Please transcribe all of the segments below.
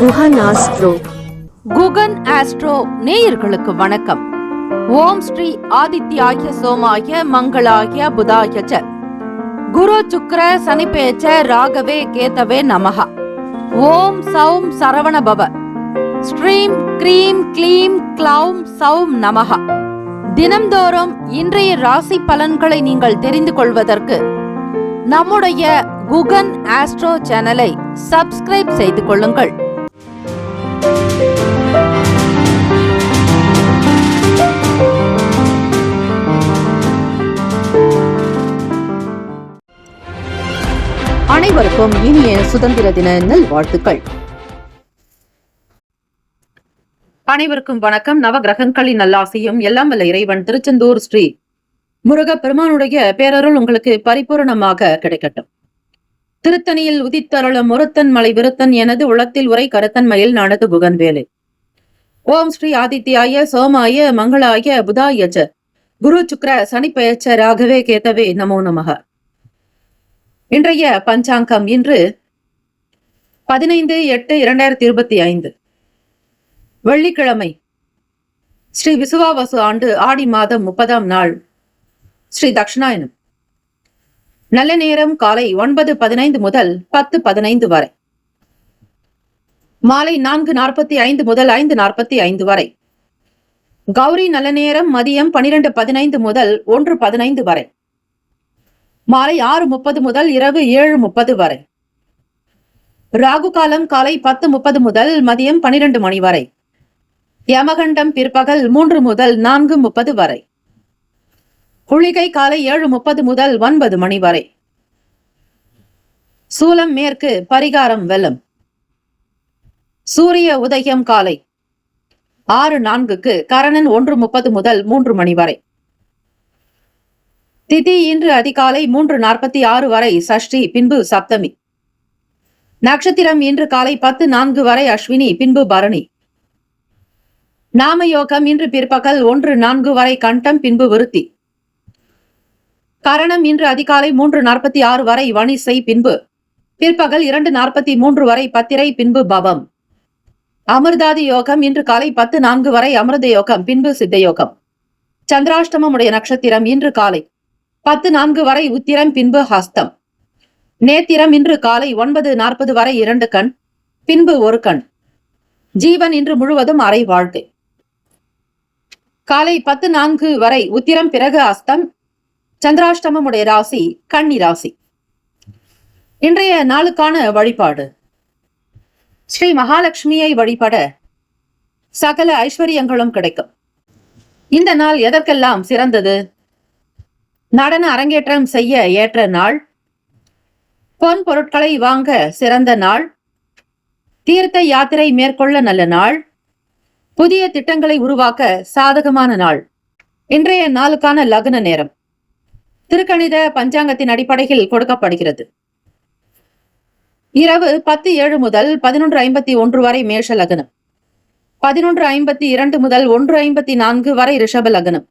Guhan astro. Guhan astro நேயர்களுக்கு வணக்கம். ஓம் ஸ்ரீ ஆதித்யாய சோமாய மங்களாய புதாய ச குரு சுக்ர சனிபேச்ச ராகவே கேதவே நமஹ. ஓம் சௌம் சரவண பவ. ஸ்ரீம் க்ரீம் க்ளீம் க்ளௌம் சௌம் நமஹ. தினம்தோறும் இன்றைய ராசி பலன்களை நீங்கள் தெரிந்து கொள்வதற்கு நம்முடைய குகன் ஆஸ்ட்ரோ சேனலை சப்ஸ்கிரைப் செய்து கொள்ளுங்கள். அனைவருக்கும் இனிய சுதந்திர தின நல்வாழ்த்துக்கள். அனைவருக்கும் வணக்கம். நவ கிரகங்களின் நல்லாசையும் எல்லாம் வல்ல இறைவன் திருச்செந்தூர் ஸ்ரீ முருக பெருமானுடைய பேரருள் உங்களுக்கு பரிபூர்ணமாக கிடைக்கட்டும். திருத்தணியில் உதித்தருளும் ஒருத்தன் மலை விருத்தன் எனது உளத்தில் உரை கருத்தன் மயில் நடந்து குகன் வேலை. ஓம் ஸ்ரீ ஆதித்யாய சோமாய மங்களாய புதாய ச குரு சுக்ர சனிப்பெயர்ச்ச ராகவே கேதவே நமோ நமக. இன்றைய பஞ்சாங்கம் இன்று 15/8/2025 வெள்ளிக்கிழமை, ஸ்ரீ விசுவாவசு ஆண்டு ஆடி மாதம் 30ஆம் நாள், ஸ்ரீ தட்சிணாயனம். நல்ல நேரம் காலை 9:15 முதல் 10:15 வரை. மாலை 4:45 முதல் 5:45 வரை. கௌரி நல்ல நேரம் மதியம் 12:15 முதல் 1:15 வரை. மாலை 6:30 முதல் இரவு 7:30 வரை. ராகு காலம் காலை 10:30 முதல் மதியம் 12 மணி வரை. யமகண்டம் பிற்பகல் 3 முதல் 4:30 வரை. குளிகை காலை 7:30 முதல் 9 மணி வரை. சூலம் மேற்கு, பரிகாரம் வெள்ளம். சூரிய உதயம் காலை 6:04க்கு, கரணன் 1:30 முதல் 3 மணி வரை. திதி இன்று அதிகாலை 3:46 வரை சஷ்டி, பின்பு சப்தமி. நட்சத்திரம் இன்று காலை 10:04 வரை அஸ்வினி, பின்பு பரணி. நாமயோகம் இன்று பிற்பகல் 1:04 வரை கண்டம், பின்பு விருத்தி. கரணம் இன்று அதிகாலை 3:46 வரை வணிசை, பின்பு பிற்பகல் 2:43 வரை பத்திரை, பின்பு பவம். அமிர்தாதி யோகம் இன்று காலை 10:04 வரை அமிர்த யோகம், பின்பு சித்த யோகம். சந்திராஷ்டமம் உடைய நட்சத்திரம் இன்று காலை 10:04 வரை உத்திரம், பின்பு ஹஸ்தம். நேத்திரம் இன்று காலை 9:40 வரை 2 கண், பின்பு 1 கண். ஜீவன் இன்று முழுவதும் அரை வாழ்க்கை. காலை 10:04 வரை உத்திரம், பிறகு அஸ்தம். சந்திராஷ்டமம் உடைய ராசி கன்னி ராசி. இன்றைய நாளுக்கான வழிபாடு. ஸ்ரீ மகாலட்சுமியை வழிபட சகல ஐஸ்வர்யங்களும் கிடைக்கும். இந்த நாள் எதற்கெல்லாம் சிறந்தது? நடன அரங்கேற்றம் செய்ய ஏற்ற நாள், பொன் பொருட்களை வாங்க சிறந்த நாள், தீர்த்த யாத்திரை மேற்கொள்ள நல்ல நாள், புதிய திட்டங்களை உருவாக்க சாதகமான நாள். இன்றைய நாளுக்கான லக்ன நேரம் திருக்கணித பஞ்சாங்கத்தின் அடிப்படையில் கொடுக்கப்படுகிறது. இரவு 10:07 முதல் 11:51 வரை மேஷ லக்னம், 11:52 முதல் 1:54 வரை ரிஷப லக்னம்,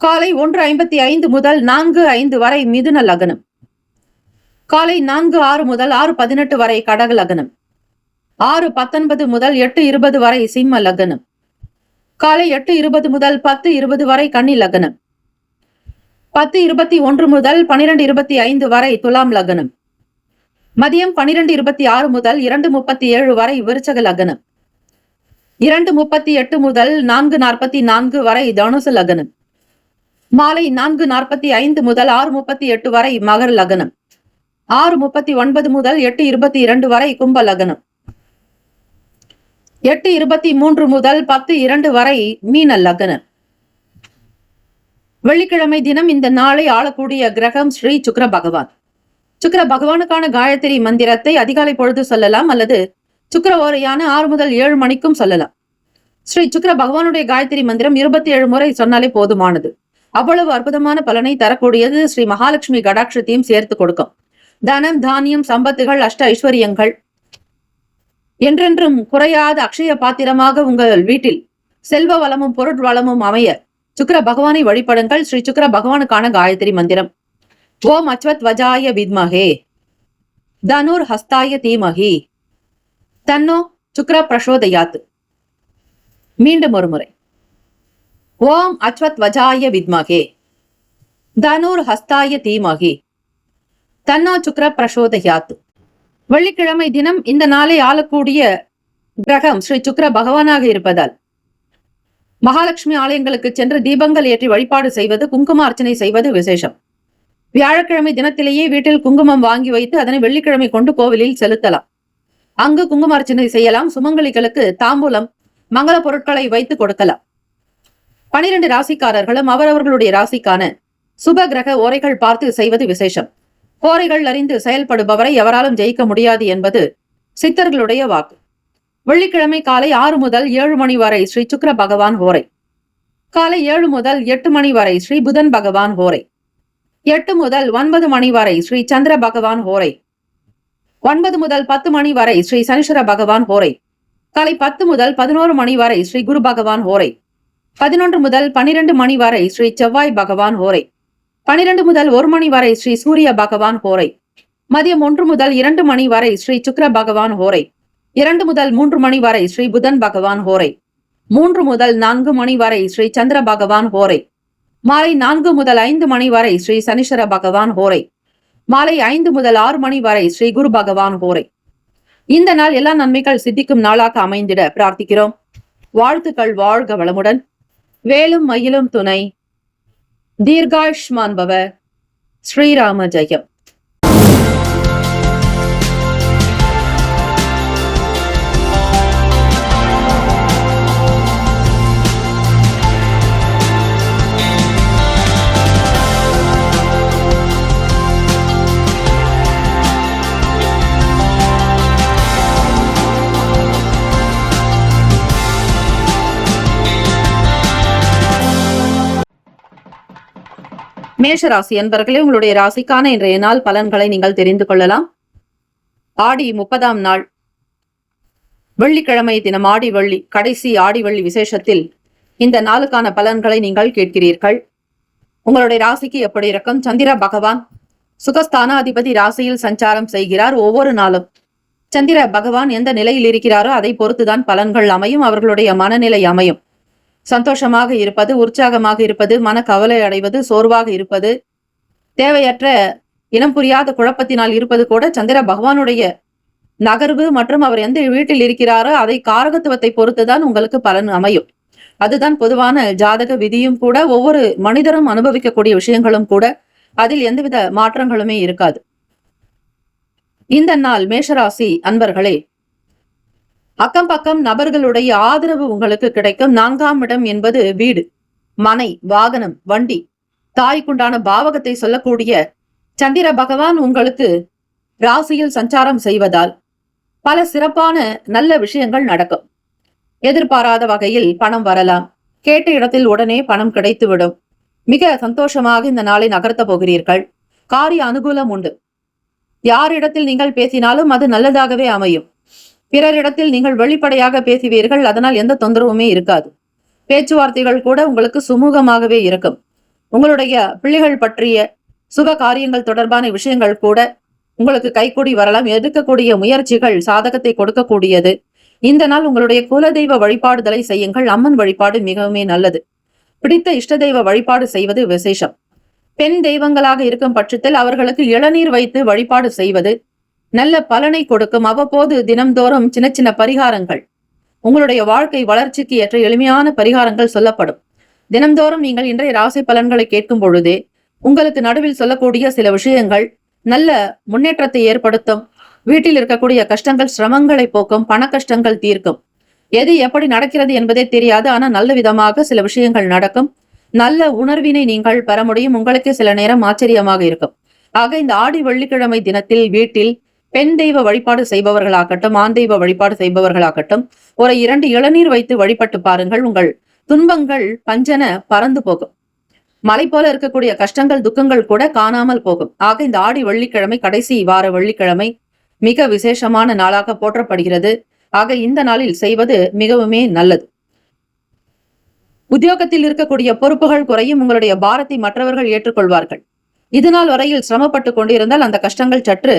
காலை 1:55 முதல் 4:05 வரை மிதுன லக்னம், காலை 4:06 முதல் 6:18 வரை கடக லக்னம், 6:19 முதல் 8:20 வரை சிம்ம லக்னம், காலை 8:20 முதல் 10:20 வரை கன்னி லக்னம், 10:21 முதல் 12:25 வரை துலாம் லக்னம், மதியம் 12:26 முதல் 2:37 வரை விருச்சக லக்னம், 2:38 முதல் 4:44 வரை தனுசு லக்னம், மாலை 4:45 முதல் 6:38 வரை மகர லக்னம், 6:39 முதல் 8:22 வரை கும்ப லக்னம், 8:23 முதல் 10:02 வரை மீன லக்னம். வெள்ளிக்கிழமை தினம் இந்த நாளை ஆளக்கூடிய கிரகம் ஸ்ரீ சுக்ர பகவான். சுக்ர பகவானுக்கான காயத்ரி மந்திரத்தை அதிகாலை பொழுது சொல்லலாம், அல்லது சுக்ர ஓரையான 6 முதல் 7 மணிக்கும் சொல்லலாம். ஸ்ரீ சுக்ர பகவானுடைய காயத்ரி மந்திரம் 27 முறை சொன்னாலே போதுமானது. அவ்வளவு அற்புதமான பலனை தரக்கூடியது. ஸ்ரீ மகாலட்சுமி கடாட்சத்தையும் சேர்த்து கொடுக்கும். தனம், தானியம், சம்பத்துகள், அஷ்ட ஐஸ்வர்யங்கள் என்றென்றும் குறையாத அக்ஷய பாத்திரமாக உங்கள் வீட்டில் செல்வ வளமும் பொருட் வளமும் அமைய சுக்ர பகவானை வழிபடுங்கள். ஸ்ரீ சுக்ர பகவானுக்கான காயத்ரி மந்திரம்: ஓம் அச்வத் வஜாய வித்மஹே தனுர் ஹஸ்தாய தீமஹி தன்னோ சுக்ர பிரசோதயாத். மீண்டும் ஒரு முறை. ஓம் அஸ்வத் வஜாய வித்மகே தனுர் ஹஸ்தாய தீமகி தன்னோ சுக்ர பிரசோதயாத். வெள்ளிக்கிழமை தினம் இந்த நாளை ஆளக்கூடிய கிரகம் ஸ்ரீ சுக்ர பகவானாக இருப்பதால் மகாலட்சுமி ஆலயங்களுக்கு சென்று தீபங்கள் ஏற்றி வழிபாடு செய்வது, குங்கும அர்ச்சனை செய்வது விசேஷம். வியாழக்கிழமை தினத்திலேயே வீட்டில் குங்குமம் வாங்கி வைத்து அதனை வெள்ளிக்கிழமை கொண்டு கோவிலில் செலுத்தலாம். அங்கு குங்கும அர்ச்சனை செய்யலாம். சுமங்கலிகளுக்கு தாம்பூலம், மங்கள பொருட்களை வைத்து கொடுக்கலாம். 12 ராசிக்காரர்களும் அவரவர்களுடைய ராசிக்கான சுப கிரக ஓரைகள் பார்த்து செய்வது விசேஷம். ஓரைகள் அறிந்து செயல்படுபவரை எவராலும் ஜெயிக்க முடியாது என்பது சித்தர்களுடைய வாக்கு. வெள்ளிக்கிழமை காலை 6 முதல் 7 மணி வரை ஸ்ரீ சுக்ர பகவான் ஹோரை. காலை 7 முதல் 8 மணி வரை ஸ்ரீ புதன் பகவான் ஹோரை. 8 முதல் 9 மணி வரை ஸ்ரீ சந்திர பகவான் ஹோரை. 9 முதல் 10 மணி வரை ஸ்ரீ சனீஸ்வர பகவான் ஹோரை. காலை 10 முதல் 11 மணி வரை ஸ்ரீ குரு பகவான் ஹோரை. 11 முதல் 12 மணி வரை ஸ்ரீ செவ்வாய் பகவான் ஹோரை. 12 முதல் 1 மணி வரை ஸ்ரீ சூரிய பகவான் ஹோரை. மதியம் 1 முதல் 2 மணி வரை ஸ்ரீ சுக்ர பகவான் ஹோரை. 2 முதல் 3 மணி வரை ஸ்ரீ புதன் பகவான் ஹோரை. 3 முதல் 4 மணி வரை ஸ்ரீ சந்திர பகவான் ஹோரை. மாலை 4 முதல் 5 மணி வரை ஸ்ரீ சனீஸ்வர பகவான் ஹோரை. மாலை 5 முதல் 6 மணி வரை ஸ்ரீ குரு பகவான் ஹோரை. இந்த நாள் எல்லா நன்மைகள் சித்திக்கும் நாளாக அமைந்திட பிரார்த்திக்கிறோம். வாழ்த்துக்கள். வாழ்க வளமுடன். வேலும் மயிலும் துணை. தீர்காயுஷ்மான் பவ. ஸ்ரீராம ஜெயம். மேஷராசி அன்பர்களே, உங்களுடைய ராசிக்கான இன்றைய நாள் பலன்களை நீங்கள் தெரிந்து கொள்ளலாம். ஆடி 30ஆம் நாள் வெள்ளிக்கிழமை தினம் ஆடி வெள்ளி, கடைசி ஆடி வெள்ளி விசேஷத்தில் இந்த நாளுக்கான பலன்களை நீங்கள் கேட்கிறீர்கள். உங்களுடைய ராசிக்கு எப்படி இருக்கும்? சந்திர பகவான் சுகஸ்தான அதிபதி ராசியில் சஞ்சாரம் செய்கிறார். ஒவ்வொரு நாளும் சந்திர பகவான் எந்த நிலையில் இருக்கிறாரோ அதை பொறுத்துதான் பலன்கள் அமையும், அவர்களுடைய மனநிலை அமையும். சந்தோஷமாக இருப்பது, உற்சாகமாக இருப்பது, மன கவலை அடைவது, சோர்வாக இருப்பது, தேவையற்ற இனம் புரியாத குழப்பத்தினால் இருப்பது கூட சந்திர பகவானுடைய நகர்வு மற்றும் அவர் எந்த வீட்டில் இருக்கிறாரோ அதை காரகத்துவத்தை பொறுத்துதான் உங்களுக்கு பலன் அமையும். அதுதான் பொதுவான ஜாதக விதியும் கூட. ஒவ்வொரு மனிதரும் அனுபவிக்கக்கூடிய விஷயங்களும் கூட. அதில் எந்தவித மாற்றங்களுமே இருக்காது. இந்த நாள் மேஷராசி அன்பர்களே, அக்கம் பக்கம் நபர்களுடைய ஆதரவு உங்களுக்கு கிடைக்கும். 4ஆம் இடம் என்பது வீடு, மனை, வாகனம், வண்டி, தாய்க்குண்டான பாவகத்தை சொல்லக்கூடிய சந்திர பகவான் உங்களுக்கு ராசியில் சஞ்சாரம் செய்வதால் பல சிறப்பான நல்ல விஷயங்கள் நடக்கும். எதிர்பாராத வகையில் பணம் வரலாம். கேட்ட இடத்தில் உடனே பணம் கிடைத்துவிடும். மிக சந்தோஷமாக இந்த நாளை நகர்த்த போகிறீர்கள். காரிய அனுகூலம் உண்டு. யாரிடத்தில் நீங்கள் பேசினாலும் அது நல்லதாகவே அமையும். பிறரிடத்தில் நீங்கள் வெளிப்படையாக பேசுவீர்கள். அதனால் எந்த தொந்தரவுமே இருக்காது. பேச்சுவார்த்தைகள் கூட உங்களுக்கு சுமூகமாகவே இருக்கும். உங்களுடைய பிள்ளைகள் பற்றிய சுப காரியங்கள் தொடர்பான விஷயங்கள் கூட உங்களுக்கு கைகூடி வரலாம். எடுக்கக்கூடிய முயற்சிகள் சாதகத்தை கொடுக்கக்கூடியது. இந்த நாள் உங்களுடைய குலதெய்வ வழிபாடுதலை செய்யுங்கள். அம்மன் வழிபாடு மிகவுமே நல்லது. பிடித்த இஷ்ட தெய்வ வழிபாடு செய்வது விசேஷம். பெண் தெய்வங்களாக இருக்கும் பட்சத்தில் அவர்களுக்கு இளநீர் வைத்து வழிபாடு செய்வது நல்ல பலனை கொடுக்கும். அவ்வப்போது தினம்தோறும் சின்ன சின்ன பரிகாரங்கள், உங்களுடைய வாழ்க்கை வளர்ச்சிக்கு ஏற்ற எளிமையான பரிகாரங்கள் சொல்லப்படும். தினம்தோறும் நீங்கள் இன்றைய ராசி பலன்களை கேட்கும் பொழுதே உங்களுக்கு நடுவில் சொல்லக்கூடிய சில விஷயங்கள் நல்ல முன்னேற்றத்தை ஏற்படுத்தும். வீட்டில் இருக்கக்கூடிய கஷ்டங்கள், சிரமங்களை போக்கும். பண கஷ்டங்கள் தீர்க்கும். எது எப்படி நடக்கிறது என்பதே தெரியாது. ஆனால் நல்ல விதமாக சில விஷயங்கள் நடக்கும். நல்ல உணர்வினை நீங்கள் பெற முடியும். உங்களுக்கு சில நேரம் ஆச்சரியமாக இருக்கும். ஆக இந்த ஆடி வெள்ளிக்கிழமை தினத்தில் வீட்டில் பெண் தெய்வ வழிபாடு செய்பவர்களாகட்டும், ஆண் தெய்வ வழிபாடு செய்பவர்களாகட்டும், ஒரு 2 இளநீர் வைத்து வழிபட்டு பாருங்கள். உங்கள் துன்பங்கள் பஞ்சன பறந்து போகும். மலை போல இருக்கக்கூடிய கஷ்டங்கள், துக்கங்கள் கூட காணாமல் போகும். ஆக இந்த ஆடி வெள்ளிக்கிழமை, கடைசி வார வெள்ளிக்கிழமை மிக விசேஷமான நாளாக போற்றப்படுகிறது. ஆக இந்த நாளில் செய்வது மிகவுமே நல்லது. உத்தியோகத்தில் இருக்கக்கூடிய பொறுப்புகள் குறையும். உங்களுடைய பாரத்தை மற்றவர்கள் ஏற்றுக்கொள்வார்கள். இதுநாள் வரையில் சிரமப்பட்டு கொண்டிருந்தால் அந்த கஷ்டங்கள் சற்று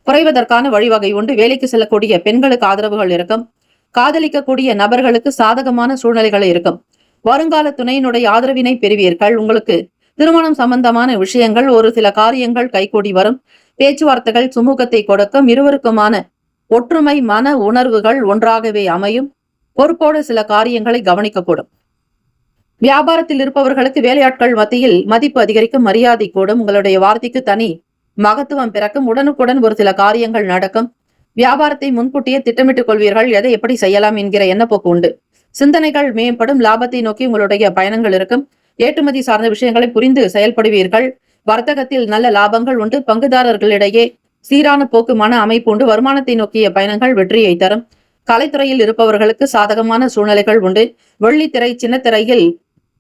குறைவதற்கான வழிவகை உண்டு. வேலைக்கு செல்லக்கூடிய பெண்களுக்கு ஆதரவுகள் இருக்கும். காதலிக்கக்கூடிய நபர்களுக்கு சாதகமான சூழ்நிலைகள் இருக்கும். வருங்கால துணையினுடைய ஆதரவினை பெறுவீர்கள். உங்களுக்கு திருமணம் சம்பந்தமான விஷயங்கள் ஒரு சில காரியங்கள் கைகூடி வரும். பேச்சுவார்த்தைகள் சுமூகத்தை கொடுக்கும். இருவருக்குமான ஒற்றுமை மன உணர்வுகள் ஒன்றாகவே அமையும். பொறுப்போடு சில காரியங்களை கவனிக்கக்கூடும். வியாபாரத்தில் இருப்பவர்களுக்கு வேலையாட்கள் மத்தியில் மதிப்பு அதிகரிக்கும். மரியாதை கூடும். உங்களுடைய வார்த்தைக்கு தனி மகத்துவம் பிறக்கும். உடனுக்குடன் ஒரு சில காரியங்கள் நடக்கும். வியாபாரத்தை முன்கூட்டியே திட்டமிட்டுக் கொள்வீர்கள். எதை எப்படி செய்யலாம் என்கிற எண்ணப்போக்கு உண்டு. சிந்தனைகள் மேம்படும். லாபத்தை நோக்கி உங்களுடைய பயணங்கள் இருக்கும். ஏற்றுமதி சார்ந்த விஷயங்களை புரிந்து செயல்படுவீர்கள். வர்த்தகத்தில் நல்ல லாபங்கள் உண்டு. பங்குதாரர்களிடையே சீரான போக்கு மன அமைப்பு உண்டு. வருமானத்தை நோக்கிய பயணங்கள் வெற்றியை தரும். கலைத்துறையில் இருப்பவர்களுக்கு சாதகமான சூழ்நிலைகள் உண்டு. வெள்ளித்திரை சின்னத்திரையில்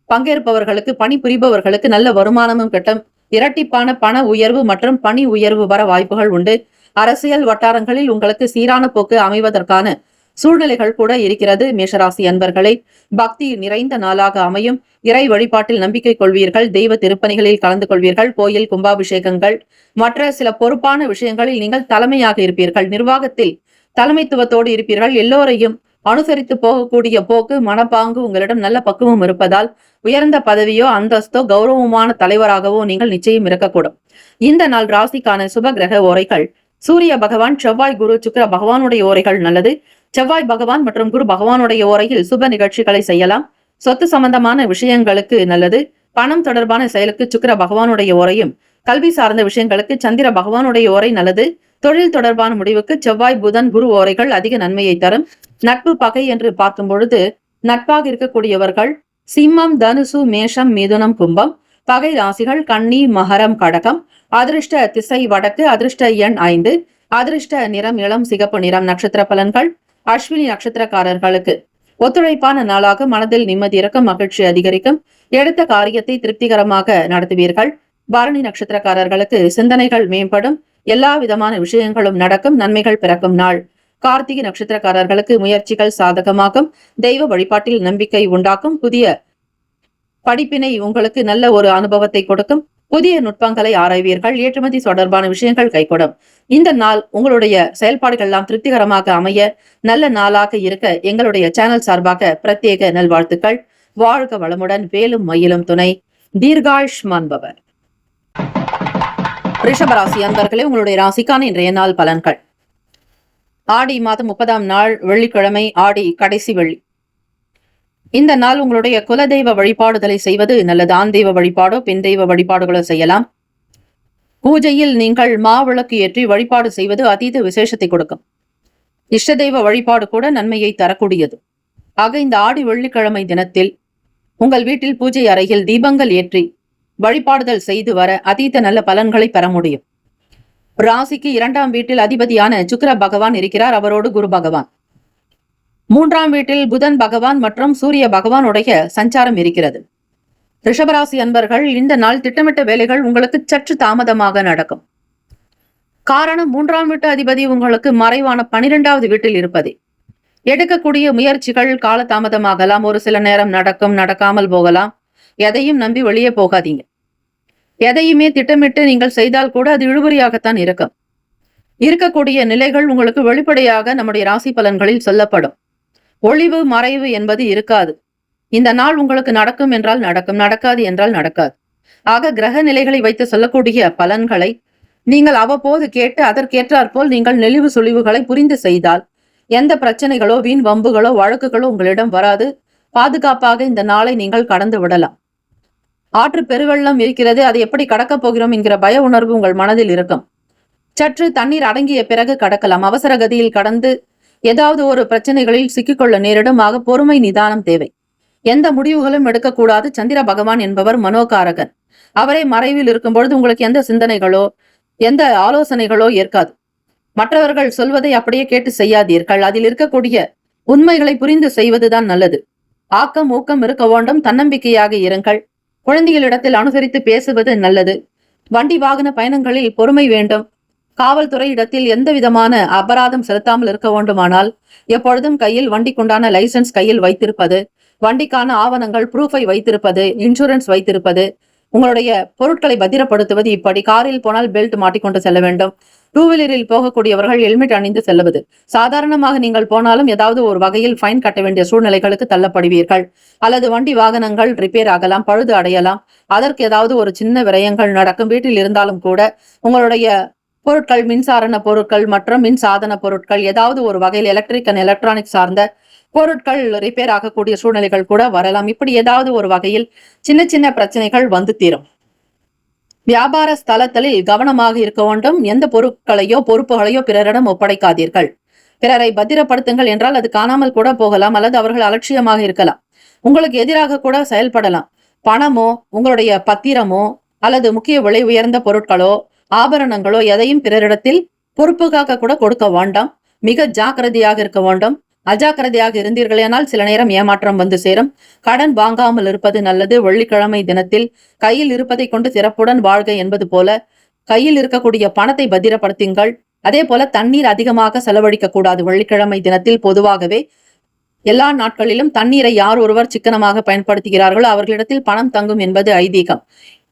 பங்கேற்பவர்களுக்கு பணிபுரிபவர்களுக்கு நல்ல வருமானமும் கிட்டும். இரட்டிப்பான பண உயர்வு மற்றும் பணி உயர்வு வர வாய்ப்புகள் உண்டு. அரசியல் வட்டாரங்களில் உங்களுக்கு சீரான போக்கு அமைவதற்கான சூழ்நிலைகள் கூட இருக்கிறது. மேஷராசி அன்பர்களே, பக்தி நிறைந்த நாளாக அமையும். இறை வழிபாட்டில் நம்பிக்கை கொள்வீர்கள். தெய்வ திருப்பணிகளில் கலந்து கொள்வீர்கள். கோயில் கும்பாபிஷேகங்கள் மற்ற சில பொறுப்பான விஷயங்களில் நீங்கள் தலைமையாக இருப்பீர்கள். நிர்வாகத்தில் தலைமைத்துவத்தோடு இருப்பீர்கள். எல்லோரையும் அனுசரித்து போகக்கூடிய போக்கு மனப்பாங்கு உங்களிடம் நல்ல பக்குவம் இருப்பதால் உயர்ந்த பதவியோ அந்தஸ்தோ கௌரவமான தலைவராகவோ நீங்கள் நிச்சயம் இருக்கக்கூடும். இந்த நாள் ராசிக்கான சுப கிரக ஓரைகள்: சூரிய பகவான், செவ்வாய், குரு, சுக்கிர பகவானுடைய ஓரைகள் நல்லது. செவ்வாய் பகவான் மற்றும் குரு பகவானுடைய ஓரையில் சுப நிகழ்ச்சிகளை செய்யலாம். சொத்து சம்பந்தமான விஷயங்களுக்கு நல்லது. பணம் தொடர்பான செயலுக்கு சுக்கிர பகவானுடைய ஓரையும், கல்வி சார்ந்த விஷயங்களுக்கு சந்திர பகவானுடைய ஓரை நல்லது. தொழில் தொடர்பான முடிவுக்கு செவ்வாய், புதன், குரு ஓரைகள் அதிக நன்மையை தரும். நட்பு பகை என்று பார்க்கும் பொழுது நட்பாக இருக்கக்கூடியவர்கள் சிம்மம், தனுசு, மேஷம், மிதுனம், கும்பம். பகை ராசிகள் கன்னி, மகரம், கடகம். அதிர்ஷ்ட திசை வடக்கு. அதிர்ஷ்ட எண் 5. அதிர்ஷ்ட நிறம் இளம் சிகப்பு நிறம். நட்சத்திர பலன்கள்: அஸ்வினி நட்சத்திரக்காரர்களுக்கு ஒத்துழைப்பான நாளாக மனதில் நிம்மதி இருக்கும். மகிழ்ச்சி அதிகரிக்கும். எடுத்த காரியத்தை திருப்திகரமாக நடத்துவீர்கள். பரணி நட்சத்திரக்காரர்களுக்கு சிந்தனைகள் மேம்படும். எல்லா விதமான விஷயங்களும் நடக்கும். நன்மைகள் பிறக்கும் நாள். கார்த்திகை நட்சத்திரக்காரர்களுக்கு முயற்சிகள் சாதகமாகும். தெய்வ வழிபாட்டில் நம்பிக்கை உண்டாக்கும். புதிய படிப்பினை உங்களுக்கு நல்ல ஒரு அனுபவத்தை கொடுக்கும். புதிய நுட்பங்களை ஆராய்வீர்கள். ஏற்றுமதி தொடர்பான விஷயங்கள் கைகூடும். இந்த நாள் உங்களுடைய செயல்பாடுகள் எல்லாம் திருப்திகரமாக அமைய நல்ல நாளாக இருக்க எங்களுடைய சேனல் சார்பாக பிரத்யேக நல்வாழ்த்துக்கள். வாழ்க வளமுடன். வேலும் மயிலும் துணை. தீர்காயுஷ்மான் பவர். ரிஷபராசி அன்பர்களே, உங்களுடைய ராசிக்கான இன்றைய நாள் பலன்கள்: ஆடி மாதம் 30ஆம் நாள் வெள்ளிக்கிழமை, ஆடி கடைசி வெள்ளி. இந்த நாள் உங்களுடைய குலதெய்வ வழிபாடுதலை செய்வது நல்லது. ஆண் தெய்வ வழிபாடோ பெண் தெய்வ வழிபாடுகளோ செய்யலாம். பூஜையில் நீங்கள் மாவிளக்கு ஏற்றி வழிபாடு செய்வது அதீத விசேஷத்தை கொடுக்கும். இஷ்ட தெய்வ வழிபாடு கூட நன்மையை தரக்கூடியது. ஆக இந்த ஆடி வெள்ளிக்கிழமை தினத்தில் உங்கள் வீட்டில் பூஜை அறையில் தீபங்கள் ஏற்றி வழிபாடுதல் செய்து வர அதீத நல்ல பலன்களை பெற முடியும். ராசிக்கு 2ஆம் வீட்டில் அதிபதியான சுக்கிர பகவான் இருக்கிறார். அவரோடு குரு பகவான். 3ஆம் வீட்டில் புதன் பகவான் மற்றும் சூரிய பகவானுடைய சஞ்சாரம் இருக்கிறது. ரிஷபராசி அன்பர்கள், இந்த நாள் திட்டமிட்ட வேலைகள் உங்களுக்கு சற்று தாமதமாக நடக்கும். காரணம், 3ஆம் வீட்டு அதிபதி உங்களுக்கு மறைவான 12வது வீட்டில் இருப்பதே. எடுக்கக்கூடிய முயற்சிகள் கால தாமதமாகலாம். ஒரு சில நேரம் நடக்கும், நடக்காமல் போகலாம். எதையும் நம்பி வெளியே போகாதீங்க. எதையுமே திட்டமிட்டு நீங்கள் செய்தால் கூட அது இழுபறியாகத்தான் இருக்கும். இருக்கக்கூடிய நிலைகள் உங்களுக்கு வெளிப்படையாக நம்முடைய ராசி பலன்களில் சொல்லப்படும். ஒளிவு மறைவு என்பது இருக்காது. இந்த நாள் உங்களுக்கு நடக்கும் என்றால் நடக்கும், நடக்காது என்றால் நடக்காது. ஆக கிரக நிலைகளை வைத்து சொல்லக்கூடிய பலன்களை நீங்கள் அவ்வப்போது கேட்டு அதற்கேற்றாற்போல் நீங்கள் நெளிவு சுழிவுகளை புரிந்து செய்தால் எந்த பிரச்சனைகளோ வீண் வம்புகளோ வழக்குகளோ உங்களிடம் வராது. பாதுகாப்பாக இந்த நாளை நீங்கள் கடந்து விடலாம். ஆற்று பெருவெள்ளம் இருக்கிறது, அதை எப்படி கடக்கப் போகிறோம் என்கிற பய உணர்வு உங்கள் மனதில் இருக்கும். சற்று தண்ணீர் அடங்கிய பிறகு கடக்கலாம். அவசர கதியில் கடந்து ஏதாவது ஒரு பிரச்சனைகளில் சிக்கிக்கொள்ள நேரிடும். ஆக பொறுமை, நிதானம் தேவை. எந்த முடிவுகளும் எடுக்கக்கூடாது. சந்திர பகவான் என்பவர் மனோகாரகன். அவரே மறைவில் இருக்கும் பொழுது உங்களுக்கு எந்த சிந்தனைகளோ எந்த ஆலோசனைகளோ ஏற்காது. மற்றவர்கள் சொல்வதை அப்படியே கேட்டு செய்யாதீர்கள். அதில் இருக்கக்கூடிய உண்மைகளை புரிந்து செய்வதுதான் நல்லது. ஆக்கம் ஊக்கம் இருக்க வேண்டும். தன்னம்பிக்கையாக இருங்கள். குழந்தைகளிடத்தில் அனுசரித்து பேசுவது நல்லது. வண்டி வாகன பயணங்களில் பொறுமை வேண்டும். காவல்துறை இடத்தில் எந்த விதமான அபராதம் செலுத்தாமல் இருக்க வேண்டுமானால் எப்பொழுதும் கையில் வண்டிக்குண்டான லைசன்ஸ் கையில் வைத்திருப்பது, வண்டிக்கான ஆவணங்கள் ப்ரூஃபை வைத்திருப்பது, இன்சூரன்ஸ் வைத்திருப்பது, உங்களுடைய பொருட்களை பத்திரப்படுத்துவது இப்படி: காரில் போனால் பெல்ட் மாட்டிக்கொண்டு செல்ல வேண்டும். டூ வீலரில் போகக்கூடியவர்கள் ஹெல்மெட் அணிந்து செல்லுவது. சாதாரணமாக நீங்கள் போனாலும் ஏதாவது ஒரு வகையில் ஃபைன் கட்ட வேண்டிய சூழ்நிலைகளுக்கு தள்ளப்படுவீர்கள். அல்லது வண்டி வாகனங்கள் ரிப்பேர் ஆகலாம், பழுது அடையலாம். அதற்கு ஏதாவது ஒரு சின்ன விரயங்கள் நடக்கும். வீட்டில் இருந்தாலும் கூட உங்களுடைய பொருட்கள், மின்சாரண பொருட்கள் மற்றும் மின் சாதன பொருட்கள், ஏதாவது ஒரு வகையில் எலக்ட்ரிக் அண்ட் எலக்ட்ரானிக் சார்ந்த பொருட்கள் ரிப்பேர் ஆகக்கூடிய சூழ்நிலைகள் கூட வரலாம். இப்படி ஏதாவது ஒரு வகையில் சின்ன சின்ன பிரச்சனைகள் வந்து தீரும். வியாபார ஸ்தலத்தில் கவனமாக இருக்க வேண்டும். எந்த பொருட்களையோ பொறுப்புகளையோ பிறரிடம் ஒப்படைக்காதீர்கள். பிறரை பத்திரப்படுத்துங்கள் என்றால் அது காணாமல் கூட போகலாம், அல்லது அவர்கள் அலட்சியமாக இருக்கலாம், உங்களுக்கு எதிராக கூட செயல்படலாம். பணமோ உங்களுடைய பத்திரமோ அல்லது முக்கிய விலை உயர்ந்த பொருட்களோ ஆபரணங்களோ எதையும் பிறரிடத்தில் பொறுப்புக்காக கூட கொடுக்க வேண்டாம். மிக ஜாக்கிரதையாக இருக்க வேண்டும். அஜாக்கிரதையாக இருந்தீர்களேனால் சில நேரம் ஏமாற்றம் வந்து சேரும். கடன் வாங்காமல் இருப்பது நல்லது. வெள்ளிக்கிழமை தினத்தில் கையில் இருப்பதை கொண்டு சிறப்புடன் வாழ்க என்பது போல கையில் இருக்கக்கூடிய பணத்தை பத்திரப்படுத்துங்கள். அதே போல தண்ணீர் அதிகமாக செலவழிக்க கூடாது. வெள்ளிக்கிழமை தினத்தில் பொதுவாகவே எல்லா நாட்களிலும் தண்ணீரை யார் ஒருவர் சிக்கனமாக பயன்படுத்துகிறார்களோ அவர்களிடத்தில் பணம் தங்கும் என்பது ஐதீகம்.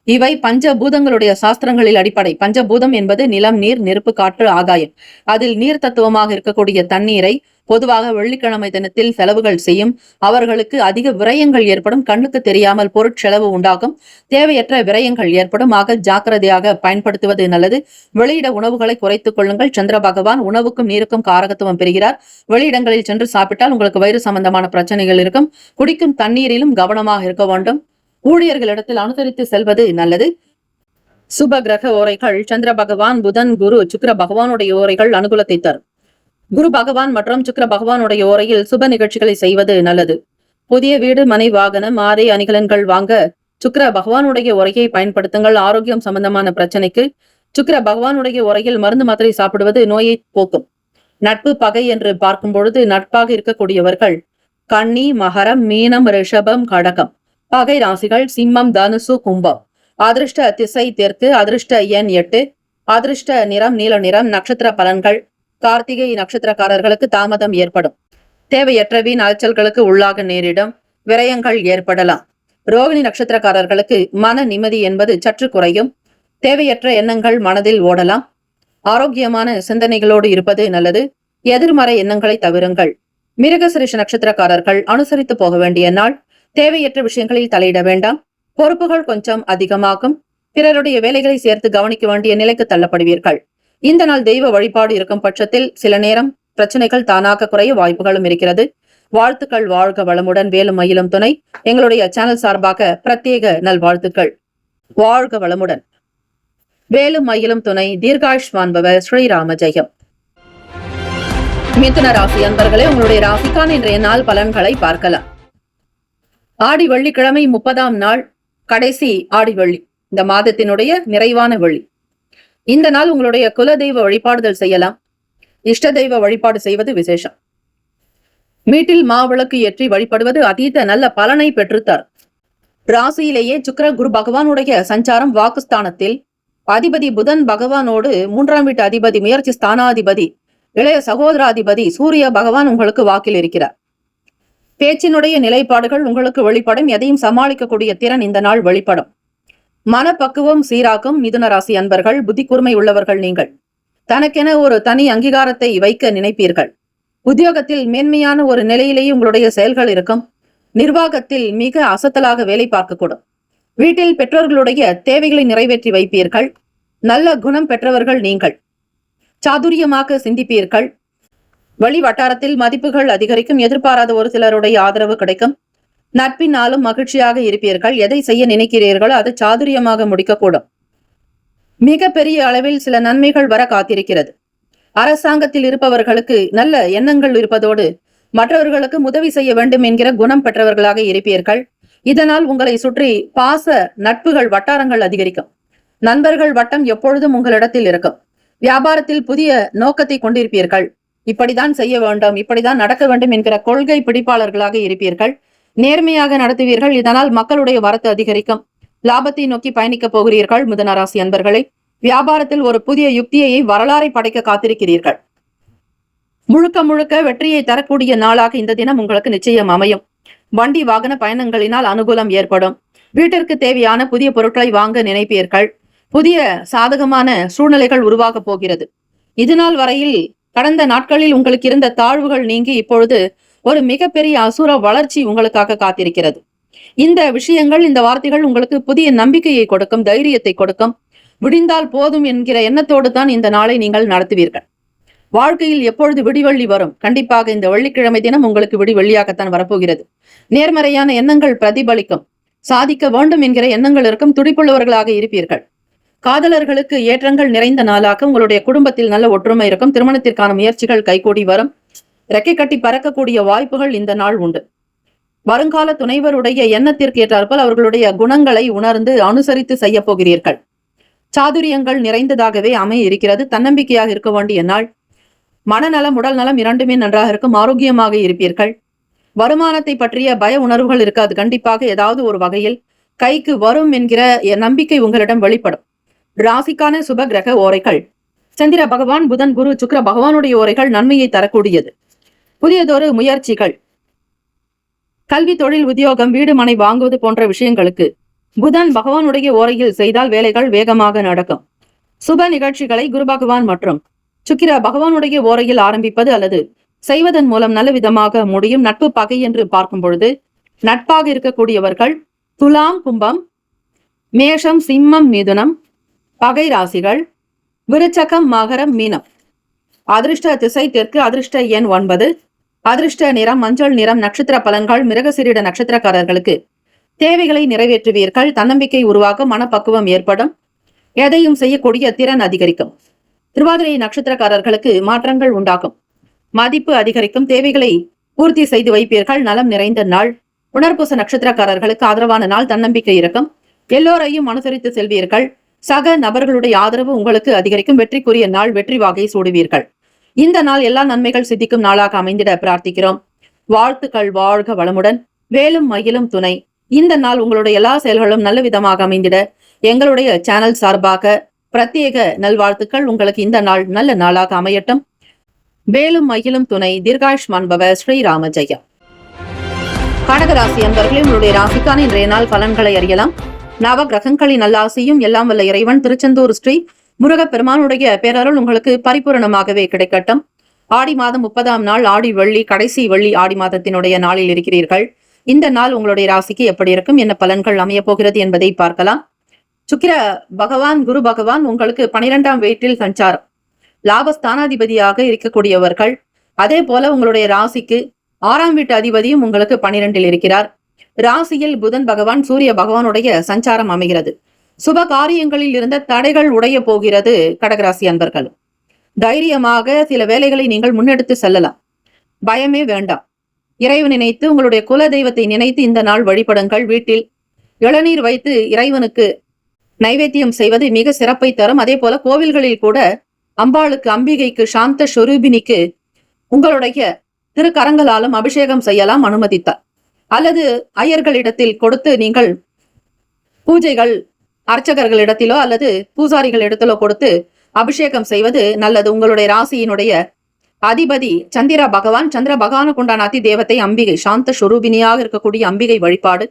இவை பஞ்சபூதங்களுடைய சாஸ்திரங்களில் அடிப்படை. பஞ்சபூதம் என்பது நிலம், நீர், நெருப்பு, காற்று, ஆகாயம். அதில் நீர் தத்துவமாக இருக்கக்கூடிய தண்ணீரை பொதுவாக வெள்ளிக்கிழமை தினத்தில் செலவுகள் செய்யும் அவர்களுக்கு அதிக விரயங்கள் ஏற்படும். கண்ணுக்கு தெரியாமல் பொருட்செலவு உண்டாகும். தேவையற்ற விரயங்கள் ஏற்படும். ஆக ஜாக்கிரதையாக பயன்படுத்துவது நல்லது. வெளியிட உணவுகளை குறைத்துக் கொள்ளுங்கள். சந்திர பகவான் உணவுக்கும் நீருக்கும் காரகத்துவம் பெறுகிறார். வெளியிடங்களில் சென்று சாப்பிட்டால் உங்களுக்கு வயிறு சம்பந்தமான பிரச்சனைகள் இருக்கும். குடிக்கும் தண்ணீரிலும் கவனமாக இருக்க வேண்டும். ஊழியர்களிடத்தில் அனுசரித்து செல்வது நல்லது. சுப கிரக ஓரைகள்: சந்திர பகவான், புதன், குரு, சுக்கிர பகவானுடைய ஓரைகள் அனுகூலத்தை தரும். குரு பகவான் மற்றும் சுக்கிர பகவானுடைய ஓரையில் சுப நிகழ்ச்சிகளை செய்வது நல்லது. புதிய வீடு, மனை, வாகனம், ஆடை, அணிகலன்கள் வாங்க சுக்கிர பகவானுடைய உரையை பயன்படுத்துங்கள். ஆரோக்கியம் சம்பந்தமான பிரச்சனைக்கு சுக்கிர பகவானுடைய உரையில் மருந்து மாத்திரை சாப்பிடுவது நோயை போக்கும். நட்பு, பகை என்று பார்க்கும் பொழுது நட்பாக இருக்கக்கூடியவர்கள் கன்னி, மகரம், மீனம், ரிஷபம், கடகம். பகை ராசிகள் சிம்மம், தனுசு, கும்பம். அதிர்ஷ்ட திசை தெற்கு. அதிர்ஷ்ட எண் 8. அதிர்ஷ்ட நிறம் நீல நிறம். நட்சத்திர பலன்கள்: கார்த்திகை நட்சத்திரக்காரர்களுக்கு தாமதம் ஏற்படும். தேவையற்ற வீண் அலைச்சல்களுக்கு உள்ளாக நேரிடும். விரயங்கள் ஏற்படலாம். ரோகிணி நட்சத்திரக்காரர்களுக்கு மன நிம்மதி என்பது சற்று குறையும். தேவையற்ற எண்ணங்கள் மனதில் ஓடலாம். ஆரோக்கியமான சிந்தனைகளோடு இருப்பது நல்லது. எதிர்மறை எண்ணங்களை தவிருங்கள். மிருகசிரிஷ நட்சத்திரக்காரர்கள் அனுசரித்து போக வேண்டிய நாள். தேவையற்ற விஷயங்களில் தலையிட வேண்டாம். பொறுப்புகள் கொஞ்சம் அதிகமாகும். பிறருடைய வேலைகளை சேர்த்து கவனிக்க வேண்டிய நிலைக்கு தள்ளப்படுவீர்கள். இந்த நாள் தெய்வ வழிபாடு இருக்கும் பட்சத்தில் சில நேரம் பிரச்சனைகள் தானாக குறைய வாய்ப்புகளும் இருக்கிறது. வாழ்த்துக்கள். வாழ்க வளமுடன். வேலும் மயிலும் துணை. எங்களுடைய சேனல் சார்பாக பிரத்யேக நல்வாழ்த்துக்கள். வாழ்க வளமுடன். வேலும் மயிலும் துணை. தீர்காயுஷ்மான் பவ. ஸ்ரீராம ஜெயம். மிதுன ராசி அன்பர்களே, உங்களுடைய ராசிக்கான இன்றைய நாள் பலன்களை பார்க்கலாம். ஆடி வெள்ளிக்கிழமை 30ஆம் நாள், கடைசி ஆடி வெள்ளி, இந்த மாதத்தினுடைய நிறைவான வெள்ளி. இந்த நாள் உங்களுடைய குல தெய்வ வழிபாடுதல் செய்யலாம். இஷ்ட தெய்வ வழிபாடு செய்வது விசேஷம். வீட்டில் மாவிளக்கு ஏற்றி வழிபடுவது அதீத நல்ல பலனை பெற்றுத்தார். ராசியிலேயே சுக்கிர குரு பகவானுடைய சஞ்சாரம் வாக்குஸ்தானத்தில். அதிபதி புதன் பகவானோடு 3ஆம் வீட்டு அதிபதி, முயற்சி ஸ்தானாதிபதி, இளைய சகோதராதிபதி சூரிய பகவான் உங்களுக்கு வாக்கில் இருக்கிறார். பேச்சினுடைய நிலைப்பாடுகள் உங்களுக்கு வெளிப்படும். எதையும் சமாளிக்கக்கூடிய திறன் இந்த நாள் வெளிப்படும். மனப்பக்குவம் சீராக்கும். மிதுன ராசி அன்பர்கள் புத்தி கூர்மை உள்ளவர்கள். நீங்கள் தனக்கென ஒரு தனி அங்கீகாரத்தை வைக்க நினைப்பீர்கள். உத்தியோகத்தில் மேன்மையான ஒரு நிலையிலேயே உங்களுடைய செயல்கள் இருக்கும். நிர்வாகத்தில் மிக அசத்தலாக வேலை பார்க்கக்கூடும். வீட்டில் பெற்றோர்களுடைய தேவைகளை நிறைவேற்றி வைப்பீர்கள். நல்ல குணம் பெற்றவர்கள் நீங்கள். சாதுரியமாக சிந்திப்பீர்கள். வழி வட்டாரத்தில் மதிப்புகள் அதிகரிக்கும். எதிர்பாராத ஒரு சிலருடைய ஆதரவு கிடைக்கும். நட்பினாலும் மகிழ்ச்சியாக இருப்பீர்கள். எதை செய்ய நினைக்கிறீர்களோ அதை சாதுரியமாக முடிக்கக்கூடும். மிக பெரிய அளவில் சில நன்மைகள் வர காத்திருக்கிறது. அரசாங்கத்தில் இருப்பவர்களுக்கு நல்ல எண்ணங்கள் இருப்பதோடு மற்றவர்களுக்கு உதவி செய்ய வேண்டும் என்கிற குணம் பெற்றவர்களாக இருப்பீர்கள். இதனால் உங்களை சுற்றி பாச நட்புகள் வட்டாரங்கள் அதிகரிக்கும். நண்பர்கள் வட்டம் எப்பொழுதும் உங்களிடத்தில் இருக்கும். வியாபாரத்தில் புதிய நோக்கத்தை கொண்டிருப்பீர்கள். இப்படிதான் செய்ய வேண்டும், இப்படிதான் நடக்க வேண்டும் என்கிற கொள்கை பிடிப்பாளர்களாக இருப்பீர்கள். நேர்மையாக நடத்துவீர்கள். இதனால் மக்களுடைய வரத்து அதிகரிக்கும். லாபத்தை நோக்கி பயணிக்க போகிறீர்கள். மிதுன ராசி அன்பர்களே, வியாபாரத்தில் ஒரு புதிய யுக்தியை வரலாறை படைக்க காத்திருக்கிறீர்கள். முழுக்க முழுக்க வெற்றியை தரக்கூடிய நாளாக இந்த தினம் உங்களுக்கு நிச்சயம் அமையும். வண்டி வாகன பயணங்களினால் அனுகூலம் ஏற்படும். வீட்டிற்கு தேவையான புதிய பொருட்களை வாங்க நினைப்பீர்கள். புதிய சாதகமான சூழ்நிலைகள் உருவாக போகிறது. இதுநாள் வரையில் கடந்த நாட்களில் உங்களுக்கு இருந்த தாழ்வுகள் நீங்கி இப்பொழுது ஒரு மிகப்பெரிய அசுர வளர்ச்சி உங்களுக்காக காத்திருக்கிறது. இந்த விஷயங்கள், இந்த வார்த்தைகள் உங்களுக்கு புதிய நம்பிக்கையை கொடுக்கும், தைரியத்தை கொடுக்கும். விடிந்தால் போதும் என்கிற எண்ணத்தோடு தான் இந்த நாளை நீங்கள் நடத்துவீர்கள். வாழ்க்கையில் எப்பொழுது விடிவெள்ளி வரும்? கண்டிப்பாக இந்த வெள்ளிக்கிழமை தினம் உங்களுக்கு விடிவெள்ளியாகத்தான் வரப்போகிறது. நேர்மறையான எண்ணங்கள் பிரதிபலிக்கும். சாதிக்க வேண்டும் என்கிற எண்ணங்கள் இருக்கும். துடிப்புள்ளவர்களாக இருப்பீர்கள். காதலர்களுக்கு ஏற்றங்கள் நிறைந்த நாளாக உங்களுடைய குடும்பத்தில் நல்ல ஒற்றுமை இருக்கும். திருமணத்திற்கான முயற்சிகள் கைகூடி வரும். ரெக்கை கட்டி பறக்கக்கூடிய வாய்ப்புகள் இந்த நாள் உண்டு. வருங்கால துணைவருடைய எண்ணத்திற்கு ஏற்றாற்போல் அவர்களுடைய குணங்களை உணர்ந்து அனுசரித்து செய்ய போகிறீர்கள். சாதுரியங்கள் நிறைந்ததாகவே அமைய இருக்கிறது. தன்னம்பிக்கையாக இருக்க வேண்டிய நாள். மனநலம், உடல் நலம் இரண்டுமே நன்றாக இருக்கும். ஆரோக்கியமாக இருப்பீர்கள். வருமானத்தை பற்றிய பய உணர்வுகள் இருக்காது. கண்டிப்பாக ஏதாவது ஒரு வகையில் கைக்கு வரும் என்கிற நம்பிக்கை உங்களிடம் வெளிப்படும். ராசிக்கான சுப கிரக ஓரைகள்: சந்திர பகவான், புதன், குரு, சுக்கிர பகவானுடைய ஓரைகள் நன்மையை தரக்கூடியது. புதியதொரு முயற்சிகள், கல்வி, தொழில், உத்தியோகம், வீடு, மனை வாங்குவது போன்ற விஷயங்களுக்கு புதன் பகவானுடைய ஓரையில் செய்தால் வேலைகள் வேகமாக நடக்கும். சுப நிகழ்ச்சிகளை குரு பகவான் மற்றும் சுக்கிர பகவானுடைய ஓரையில் ஆரம்பிப்பது அல்லது செய்வதன் மூலம் நல்ல விதமாக முடியும். நட்பு, பகை என்று பார்க்கும் பொழுது நட்பாக இருக்கக்கூடியவர்கள் துலாம், கும்பம், மேஷம், சிம்மம், மிதுனம் பகை ராசிகள் விருச்சகம், மகரம், மீனம். அதிர்ஷ்ட திசை தெற்கு. அதிர்ஷ்ட எண் 9. அதிர்ஷ்ட நிறம் மஞ்சள் நிறம். நட்சத்திர பலன்கள்: மிருகசீரிட நட்சத்திரக்காரர்களுக்கு தேவைகளை நிறைவேற்றுவீர்கள். தன்னம்பிக்கை உருவாகும். மனப்பக்குவம் ஏற்படும். எதையும் செய்யக்கூடிய திறன் அதிகரிக்கும். திருவாதிரை நட்சத்திரக்காரர்களுக்கு மாற்றங்கள் உண்டாகும். மதிப்பு அதிகரிக்கும். தேவைகளை பூர்த்தி செய்து வைப்பீர்கள். நலம் நிறைந்த நாள். புனர்பூச நட்சத்திரக்காரர்களுக்கு ஆதரவான நாள். தன்னம்பிக்கை இருக்கும். எல்லோரையும் அனுசரித்து செல்வீர்கள். சக நபர்களுடைய ஆதரவு உங்களுக்கு அதிகரிக்கும். வெற்றிக்குரிய நாள். வெற்றி வாகை சூடுவீர்கள். இந்த நாள் எல்லா நன்மைகள் சித்திக்கும் நாளாக அமைந்திட பிரார்த்திக்கிறோம். வாழ்த்துக்கள். வாழ்க வளமுடன். வேலும் மயிலும் துணை. இந்த நாள் உங்களுடைய எல்லா செயல்களும் நல்ல விதமாக அமைந்திட எங்களுடைய சேனல் சார்பாக பிரத்யேக நல்வாழ்த்துக்கள். உங்களுக்கு இந்த நாள் நல்ல நாளாக அமையட்டும். வேலும் மயிலும் துணை. தீர்காயுஷ்மான் பவ. ஸ்ரீராம ஜெய. கடகராசி அன்பர்களே, உங்களுடைய ராசிக்கான இன்றைய நாள் பலன்களை அறியலாம். நவ கிரகங்களின் நல்லாசியும் எல்லாம் வல்ல இறைவன் திருச்செந்தூர் ஸ்ரீ முருகப்பெருமானுடைய பேரருள் உங்களுக்கு பரிபூரணமாகவே கிடைக்கட்டும். ஆடி மாதம் 30ஆம் நாள், ஆடி வெள்ளி, கடைசி வெள்ளி ஆடி மாதத்தினுடைய நாளில் இருக்கிறீர்கள். இந்த நாள் உங்களுடைய ராசிக்கு எப்படி இருக்கும், என்ன பலன்கள் அமைய போகிறது என்பதை பார்க்கலாம். சுக்கிர பகவான், குரு பகவான் உங்களுக்கு 12ஆம் வீட்டில் சஞ்சாரம். லாபஸ்தானாதிபதியாக இருக்கக்கூடியவர்கள். அதே போல உங்களுடைய ராசிக்கு 6ஆம் வீட்டு அதிபதியும் உங்களுக்கு 12இல் இருக்கிறார். ராசியில் புதன் பகவான், சூரிய பகவானுடைய சஞ்சாரம் அமைகிறது. சுப காரியங்களில் இருந்த தடைகள் உடைய போகிறது. கடகராசி அன்பர்கள், தைரியமாக சில வேலைகளை நீங்கள் முன்னெடுத்து செல்லலாம். பயமே வேண்டாம். இறைவன் நினைத்து, உங்களுடைய குல தெய்வத்தை நினைத்து இந்த நாள் வழிபடுங்கள். வீட்டில் இளநீர் வைத்து இறைவனுக்கு நைவேத்தியம் செய்வது மிக சிறப்பை தரும். அதே போல கோவில்களில் கூட அம்பாளுக்கு, அம்பிகைக்கு, சாந்த ஸ்வரூபினிக்கு உங்களுடைய திருக்கரங்களாலும் அபிஷேகம் செய்யலாம் அனுமதித்தார். அல்லது ஐயர்களிடத்தில் கொடுத்து நீங்கள் பூஜைகள் அர்ச்சகர்களிடத்திலோ அல்லது பூசாரிகளிடத்திலோ கொடுத்து அபிஷேகம் செய்வது நல்லது. உங்களுடைய ராசியினுடைய அதிபதி சந்திர பகவான். சந்திர பகவானுக்கு உண்டான அதி தேவத்தை அம்பிகை, சாந்த ஸ்வரூபினியாக இருக்கக்கூடிய அம்பிகை வழிபாடு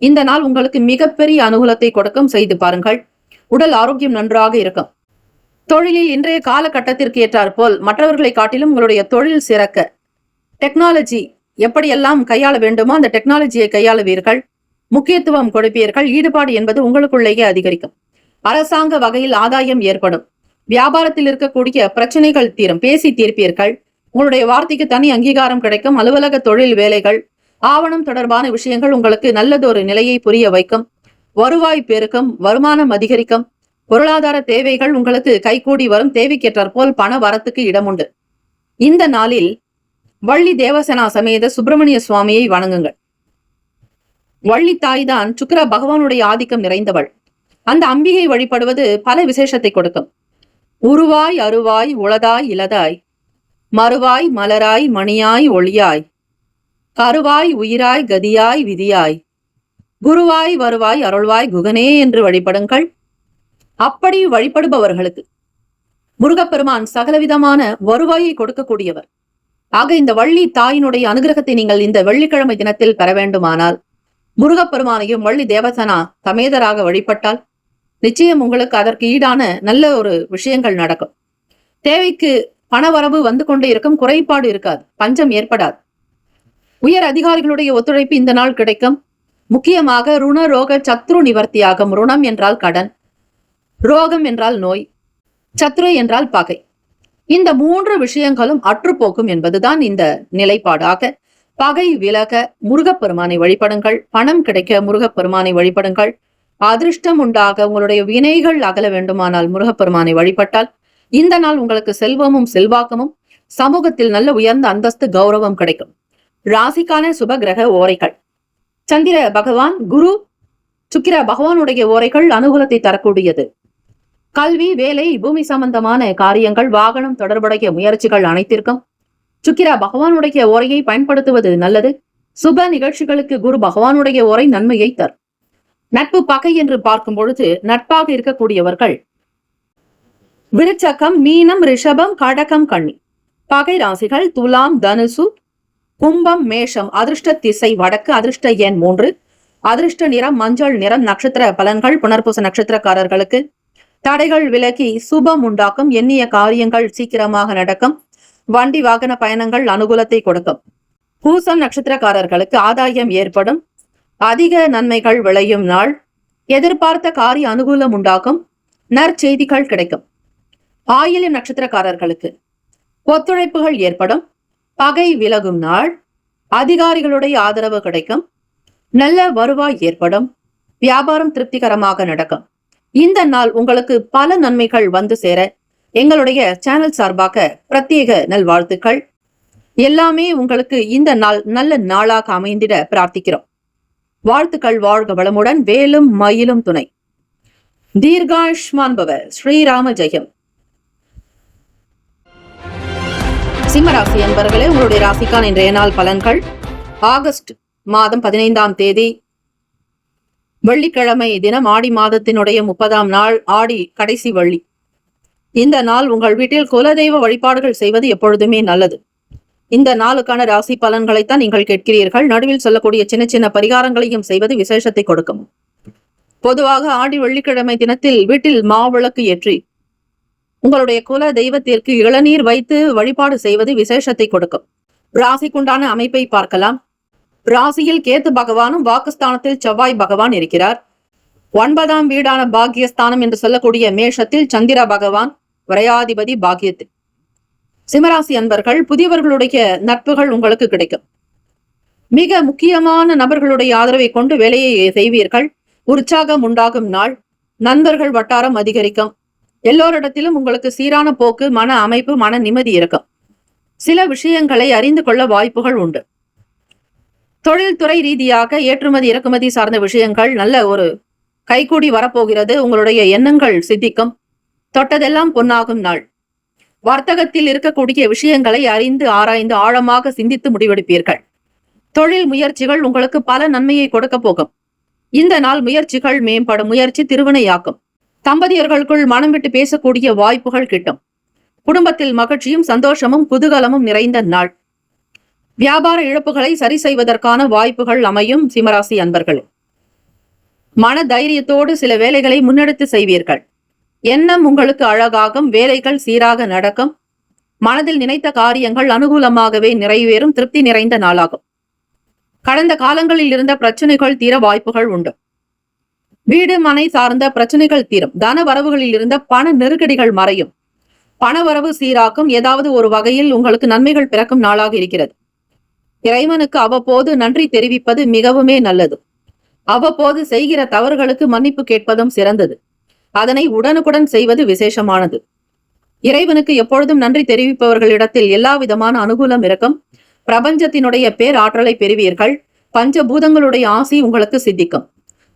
இந்த நாள் உங்களுக்கு மிகப்பெரிய அனுகூலத்தை கொடுக்கும். செய்து பாருங்கள். உடல் ஆரோக்கியம் நன்றாக இருக்கும். தொழிலில் இன்றைய காலகட்டத்திற்கு ஏற்றாற்போல் மற்றவர்களை காட்டிலும் உங்களுடைய தொழில் சிறக்க டெக்னாலஜி எப்படியெல்லாம் கையாள வேண்டுமோ அந்த டெக்னாலஜியை கையாளுவீர்கள். முக்கியத்துவம் கொடுப்பீர்கள். ஈடுபாடு என்பது உங்களுக்குள்ளேயே அதிகரிக்கும். அரசாங்க வகையில் ஆதாயம் ஏற்படும். வியாபாரத்தில் இருக்கக்கூடிய பிரச்சனைகள் தீரும். பேசி தீர்ப்பீர்கள். உங்களுடைய வார்த்தைக்கு தனி அங்கீகாரம் கிடைக்கும். அலுவலக தொழில் வேலைகள், ஆவணம் தொடர்பான விஷயங்கள் உங்களுக்கு நல்லதொரு நிலையை புரிய வைக்கும். வருவாய் பெருக்கும். வருமானம் அதிகரிக்கும். பொருளாதார தேவைகள் உங்களுக்கு கைகூடி வரும். தேவைக்கேற்றாற்போல் பண வரத்துக்கு இடமுண்டு. இந்த நாளில் வள்ளி தேவசேனா சமேத சுப்பிரமணிய சுவாமியை வணங்குங்கள். வள்ளி தாய்தான் சுக்கிர பகவானுடைய ஆதிக்கம் நிறைந்தவள். அந்த அம்பிகை வழிபடுவது பல விசேஷத்தை கொடுக்கும். உருவாய் அருவாய் உளதாய் இலதாய் மறுவாய் மலராய் மணியாய் ஒளியாய் கருவாய் உயிராய் கதியாய் விதியாய் குருவாய் வருவாய் அருள்வாய் குகனே என்று வழிபடுங்கள். அப்படி வழிபடுபவர்களுக்கு முருகப்பெருமான் சகலவிதமான வருவாயை கொடுக்கக்கூடியவர். ஆக இந்த வள்ளி தாயினுடைய அனுகிரகத்தை நீங்கள் இந்த வெள்ளிக்கிழமை தினத்தில் பெற வேண்டுமானால் முருகப்பெருமானையும் வள்ளி தேவசனா சமேதராக வழிபட்டால் நிச்சயம் உங்களுக்கு அதற்கு ஈடான நல்ல ஒரு விஷயங்கள் நடக்கும். தேவைக்கு பணவரவு வந்து கொண்டே இருக்கும், குறைபாடு இருக்காது, பஞ்சம் ஏற்படாது. உயர் அதிகாரிகளுடைய ஒத்துழைப்பு இந்த நாள் கிடைக்கும். முக்கியமாக ருண ரோக சத்ரு நிவர்த்தியாகும். ருணம் என்றால் கடன், ரோகம் என்றால் நோய், சத்ரு என்றால் பகை. இந்த 3 விஷயங்களும் அற்றுப்போக்கும் என்பதுதான் இந்த நிலைப்பாடாக. பகை விலக முருகப்பெருமானை வழிபடுங்கள். பணம் கிடைக்க முருகப்பெருமானை வழிபடுங்கள். அதிர்ஷ்டம் உண்டாக உங்களுடைய வினைகள் அகல வேண்டுமானால் முருகப்பெருமானை வழிபட்டால் இந்த நாள் உங்களுக்கு செல்வமும் செல்வாக்கமும், சமூகத்தில் நல்ல உயர்ந்த அந்தஸ்து கௌரவம் கிடைக்கும். ராசிக்கான சுப கிரக ஓரைகள். சந்திர பகவான், குரு, சுக்கிர பகவானுடைய ஓரைகள் அனுகூலத்தை தரக்கூடியது. கல்வி, வேலை, பூமி சம்பந்தமான காரியங்கள், வாகனம் தொடர்புடைய முயற்சிகள் அனைத்திற்கும் சுக்கிர பகவானுடைய ஓரையை பயன்படுத்துவது நல்லது. சுப நிகழ்ச்சிகளுக்கு குரு பகவானுடைய ஓரை நன்மையை தரும். நட்பு பகை என்று பார்க்கும் பொழுது நட்பாக இருக்கக்கூடியவர்கள் விருச்சகம், மீனம், ரிஷபம், கடகம், கன்னி. பகை ராசிகள் துலாம், தனுசு, கும்பம், மேஷம். அதிர்ஷ்ட திசை வடக்கு. அதிர்ஷ்ட எண் 3. அதிர்ஷ்ட நிறம் மஞ்சள் நிறம். நட்சத்திர பலன்கள். புனர்பூச நட்சத்திரக்காரர்களுக்கு தடைகள் விலகி சுபம் உண்டாக்கும். எண்ணிய காரியங்கள் சீக்கிரமாக நடக்கும். வண்டி வாகன பயணங்கள் அனுகூலத்தை கொடுக்கும். பூசம் நட்சத்திரக்காரர்களுக்கு ஆதாயம் ஏற்படும். அதிக நன்மைகள் விளையும் நாள். எதிர்பார்த்த காரிய அனுகூலம் உண்டாகும். நற்செய்திகள் கிடைக்கும். ஆயில்யம் நட்சத்திரக்காரர்களுக்கு ஒத்துழைப்புகள் ஏற்படும். பகை விலகும் நாள். அதிகாரிகளுடைய ஆதரவு கிடைக்கும். நல்ல வருவாய் ஏற்படும். வியாபாரம் திருப்திகரமாக நடக்கும். இந்த நாள் உங்களுக்கு பல நன்மைகள் வந்து சேர எங்களுடைய சேனல் சார்பாக பிரத்யேக நல்வாழ்த்துக்கள். எல்லாமே உங்களுக்கு இந்த நாள் நல்ல நாளாக அமைந்திட பிரார்த்திக்கிறோம். வாழ்த்துக்கள். வாழ்க வளமுடன். வேலும் மயிலும் துணை. தீர்காயுஷ்மான் பவ. ஸ்ரீராம ஜெயம். சிம்மராசி அன்பர்களே, உங்களுடைய ராசிக்கான இன்றைய நாள் பலன்கள். ஆகஸ்ட் மாதம் 15ஆம் தேதி வெள்ளிக்கிழமை தினம், ஆடி மாதத்தினுடைய 30ஆம் நாள், ஆடி கடைசி வெள்ளி. இந்த நாள் உங்கள் வீட்டில் குலதெய்வ வழிபாடுகள் செய்வது எப்பொழுதுமே நல்லது. இந்த நாளுக்கான ராசி பலன்களைத்தான் நீங்கள் கேட்கிறீர்கள். நடுவில் சொல்லக்கூடிய சின்ன சின்ன பரிகாரங்களையும் செய்வது விசேஷத்தை கொடுக்கும். பொதுவாக ஆடி வெள்ளிக்கிழமை தினத்தில் வீட்டில் மாவிளக்கு ஏற்றி உங்களுடைய குல தெய்வத்திற்கு இளநீர் வைத்து வழிபாடு செய்வது விசேஷத்தை கொடுக்கும். ராசிக்குண்டான அமைப்பை பார்க்கலாம். ராசியில் கேத்து பகவானும் வாக்குஸ்தானத்தில் செவ்வாய் பகவான் இருக்கிறார். 9ஆம் வீடான பாக்கியஸ்தானம் என்று சொல்லக்கூடிய மேஷத்தில் சந்திர பகவான் விரையாதிபதி பாக்கியத்தில். சிம்மராசி அன்பர்கள், புதியவர்களுடைய நட்புகள் உங்களுக்கு கிடைக்கும். மிக முக்கியமான நபர்களுடைய ஆதரவை கொண்டு வேலையை செய்வீர்கள். உற்சாகம் உண்டாகும் நாள். நண்பர்கள் வட்டாரம் அதிகரிக்கும். எல்லோரிடத்திலும் உங்களுக்கு சீரான போக்கு, மன அமைப்பு, மன நிம்மதி இருக்கும். சில விஷயங்களை அறிந்து கொள்ள வாய்ப்புகள் உண்டு. தொழில்துறை ரீதியாக ஏற்றுமதி இறக்குமதி சார்ந்த விஷயங்கள் நல்ல ஒரு கைகூடி வரப்போகிறது. உங்களுடைய எண்ணங்கள் சித்திக்கும். தொட்டதெல்லாம் பொன்னாகும் நாள். வர்த்தகத்தில் இருக்கக்கூடிய விஷயங்களை அறிந்து ஆராய்ந்து ஆழமாக சிந்தித்து முடிவெடுப்பீர்கள். தொழில் முயற்சிகள் உங்களுக்கு பல நன்மையை கொடுக்க போகும். இந்த நாள் முயற்சிகள் மேம்படும். முயற்சி திருவினையாக்கும். தம்பதியர்களுக்குள் மனம் விட்டு பேசக்கூடிய வாய்ப்புகள் கிட்டும். குடும்பத்தில் மகிழ்ச்சியும் சந்தோஷமும் குதூகலமும் நிறைந்த நாள். வியாபார இழப்புகளை சரி செய்வதற்கான வாய்ப்புகள் அமையும். சிம்மராசி அன்பர்களே, மன தைரியத்தோடு சில வேலைகளை முன்னெடுத்து செய்வீர்கள். எண்ணம் உங்களுக்கு அழகாகும். வேலைகள் சீராக நடக்கும். மனதில் நினைத்த காரியங்கள் அனுகூலமாகவே நிறைவேறும். திருப்தி நிறைந்த நாளாகும். கடந்த காலங்களில் இருந்த பிரச்சனைகள் தீர வாய்ப்புகள் உண்டு. வீடு மனை சார்ந்த பிரச்சனைகள் தீரும். தன வரவுகளில் இருந்த பண நெருக்கடிகள் மறையும். பணவரவு சீராக்கும். ஏதாவது ஒரு வகையில் உங்களுக்கு நன்மைகள் பிறக்கும் நாளாக இருக்கிறது. இறைவனுக்கு அவ்வப்போது நன்றி தெரிவிப்பது மிகவுமே நல்லது. அவ்வப்போது செய்கிற தவறுகளுக்கு மன்னிப்பு கேட்பதும் சிறந்தது. அதனை உடனுக்குடன் செய்வது விசேஷமானது. இறைவனுக்கு எப்பொழுதும் நன்றி தெரிவிப்பவர்களிடத்தில் எல்லா விதமான அனுகூலம் இருக்கும். பிரபஞ்சத்தினுடைய பேராற்றலை பெறுவீர்கள். பஞ்சபூதங்களுடைய ஆசி உங்களுக்கு சித்திக்கும்.